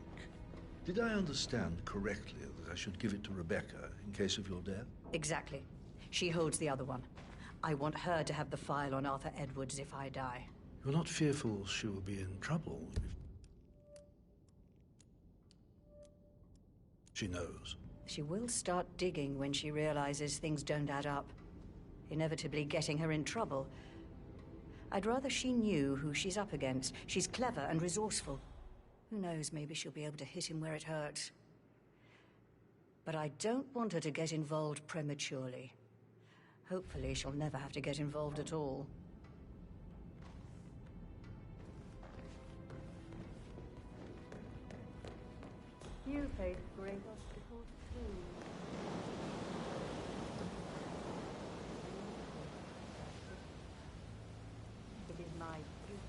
Did I understand correctly that I should give it to Rebecca in case of your death? Exactly. She holds the other one. I want her to have the file on Arthur Edwards if I die. You're not fearful she will be in trouble if she knows? She will start digging when she realizes things don't add up, inevitably getting her in trouble. I'd rather she knew who she's up against. She's clever and resourceful. Who knows, maybe she'll be able to hit him where it hurts. But I don't want her to get involved prematurely. Hopefully she'll never have to get involved at all. You face great obstacles too. It is my duty.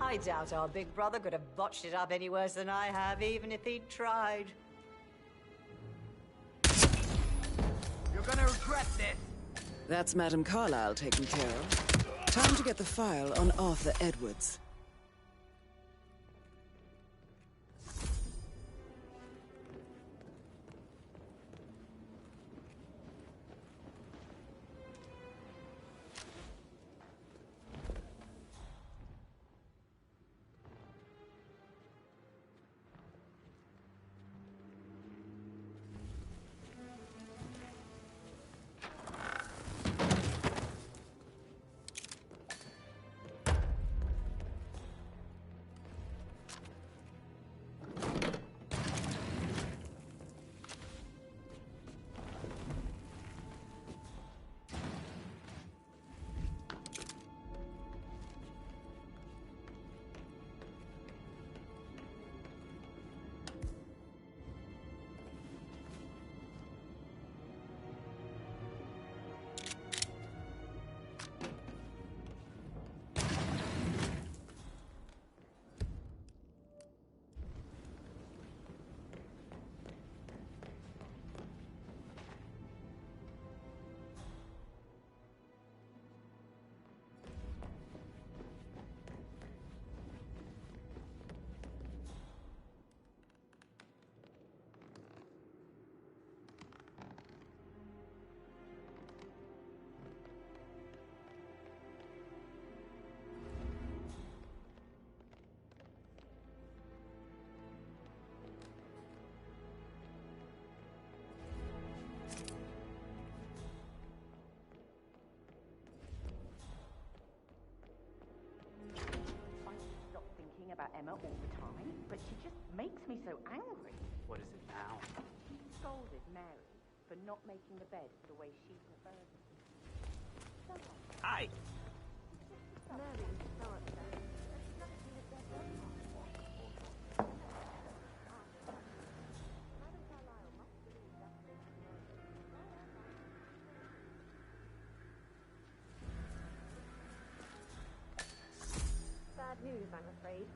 I doubt our big brother could have botched it up any worse than I have, even if he'd tried. You're gonna regret this. That's Madame Carlyle taken care of. Time to get the file on Arthur Edwards. About Emma all the time, but she just makes me so angry. What is it now? She scolded Mary for not making the bed the way she preferred it. Hi! Mary is so upset. Bad news, I'm afraid.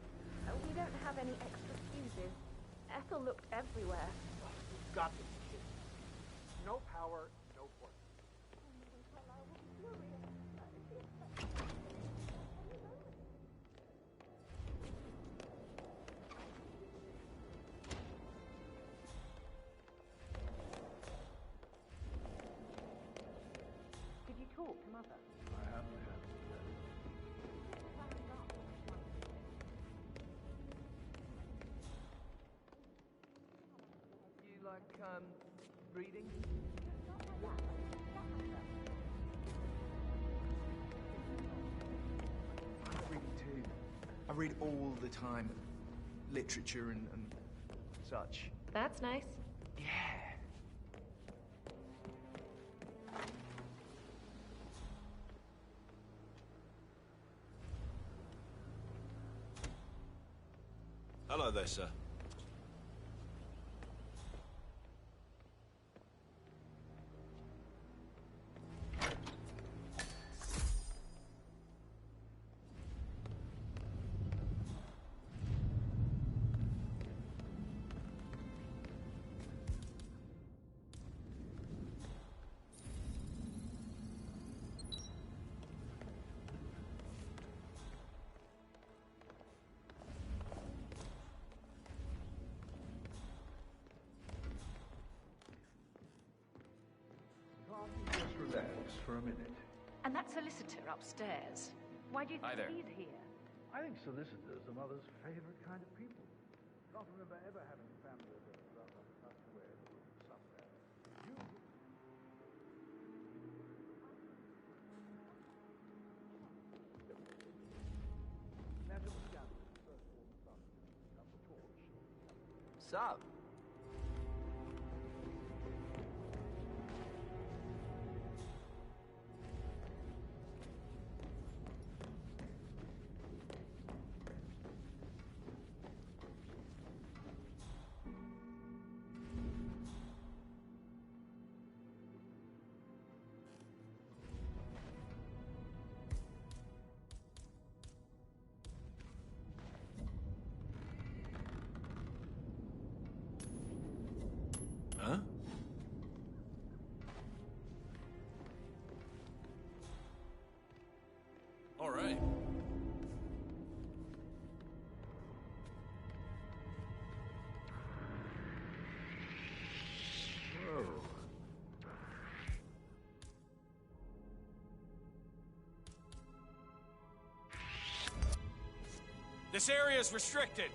We don't have any extra fuses. Ethel looked everywhere. You've got this, kid. No power, no force. Did you talk to Mother? I haven't had You like, reading? I'm reading too. I read all the time. Literature and such. That's nice. Yeah. Hello there, sir. Just relax for a minute. And that solicitor upstairs. Why do you Hi think there. he's here? I think solicitors are Mother's favorite kind of people. Can't remember ever having a family of those rather tucked away in the room somewhere. Sup? Huh? All right. Whoa. This area is restricted.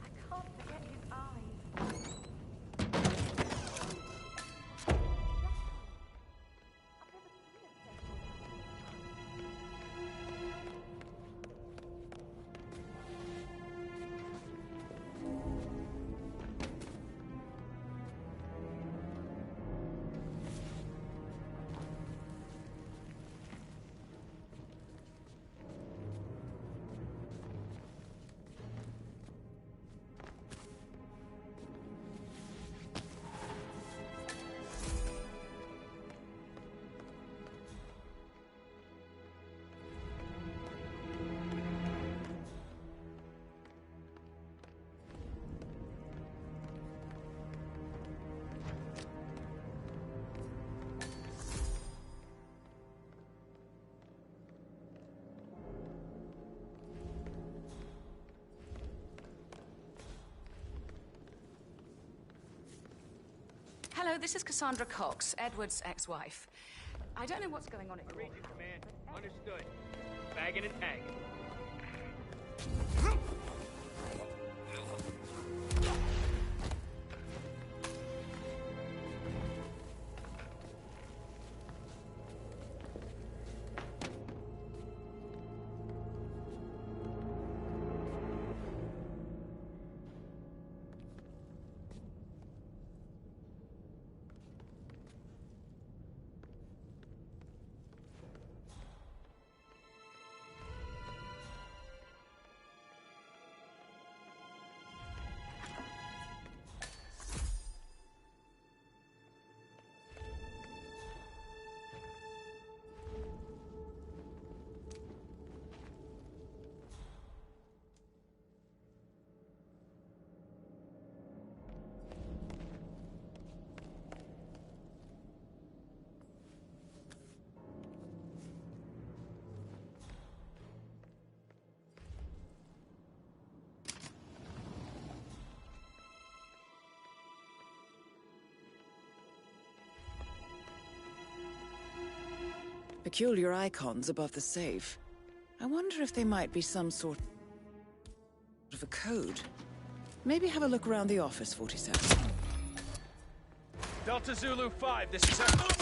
I can't forget his eyes. Hello, this is Cassandra Cox, Edward's ex-wife. I don't know what's going on at your... Read you, Command. Understood. Bagging and tagging. Peculiar icons above the safe. I wonder if there might be some sort of a code. Maybe have a look around the office, 47. Delta Zulu 5, this is...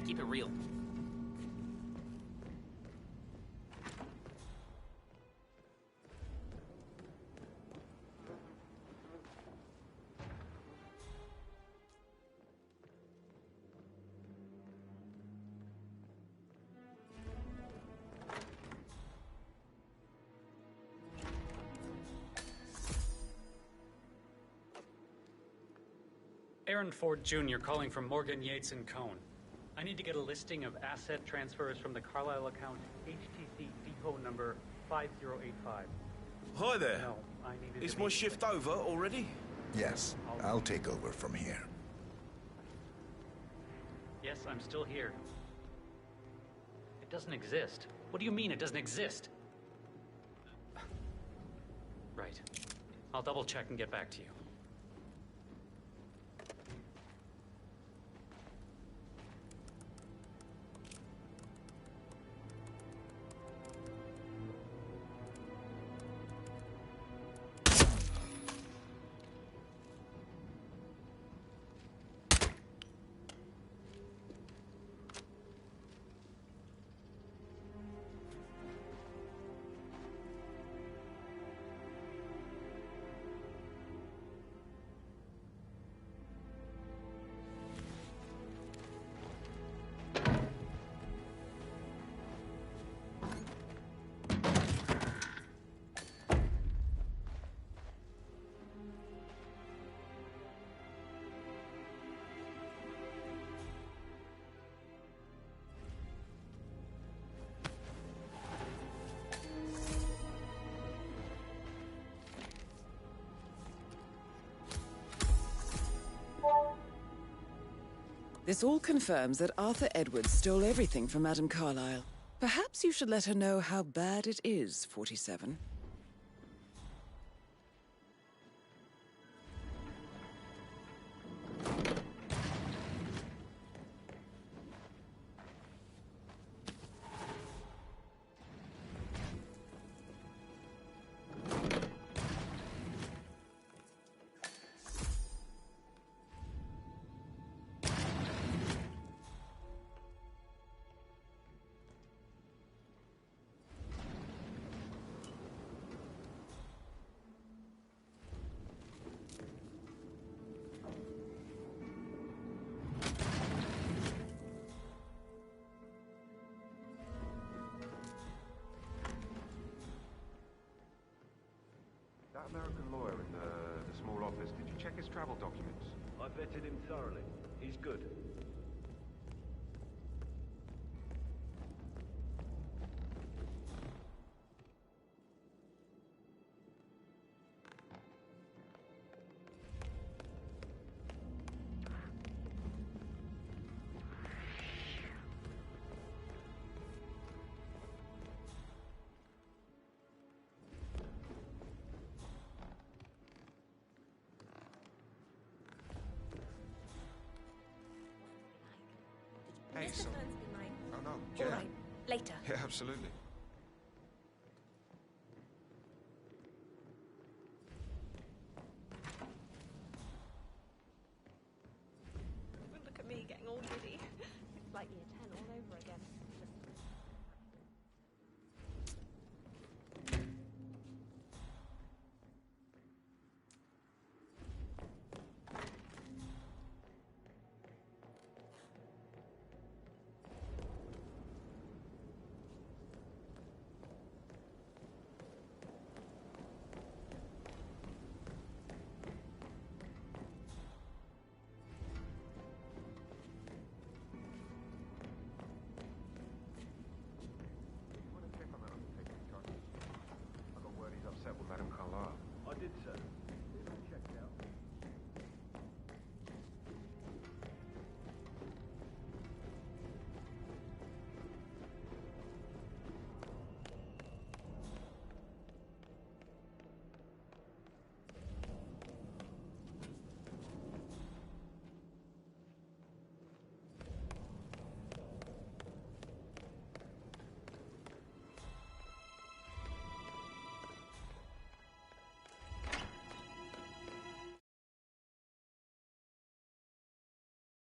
keep it real. Aaron Ford Jr. calling from Morgan, Yates & Cohn. I need to get a listing of asset transfers from the Carlisle account HTC depot number 5085. Hi there. No, I needed Is to my meet- shift over already? Yes, I'll take over from here. Yes, I'm still here. It doesn't exist. What do you mean it doesn't exist? Right. I'll double check and get back to you. This all confirms that Arthur Edwards stole everything from Madame Carlyle. Perhaps you should let her know how bad it is, 47. That American lawyer in the small office, did you check his travel documents? I vetted him thoroughly. He's good. Hey, Mr. so... Fernsby mine. Oh, no. All Yeah. right, later. Yeah, absolutely.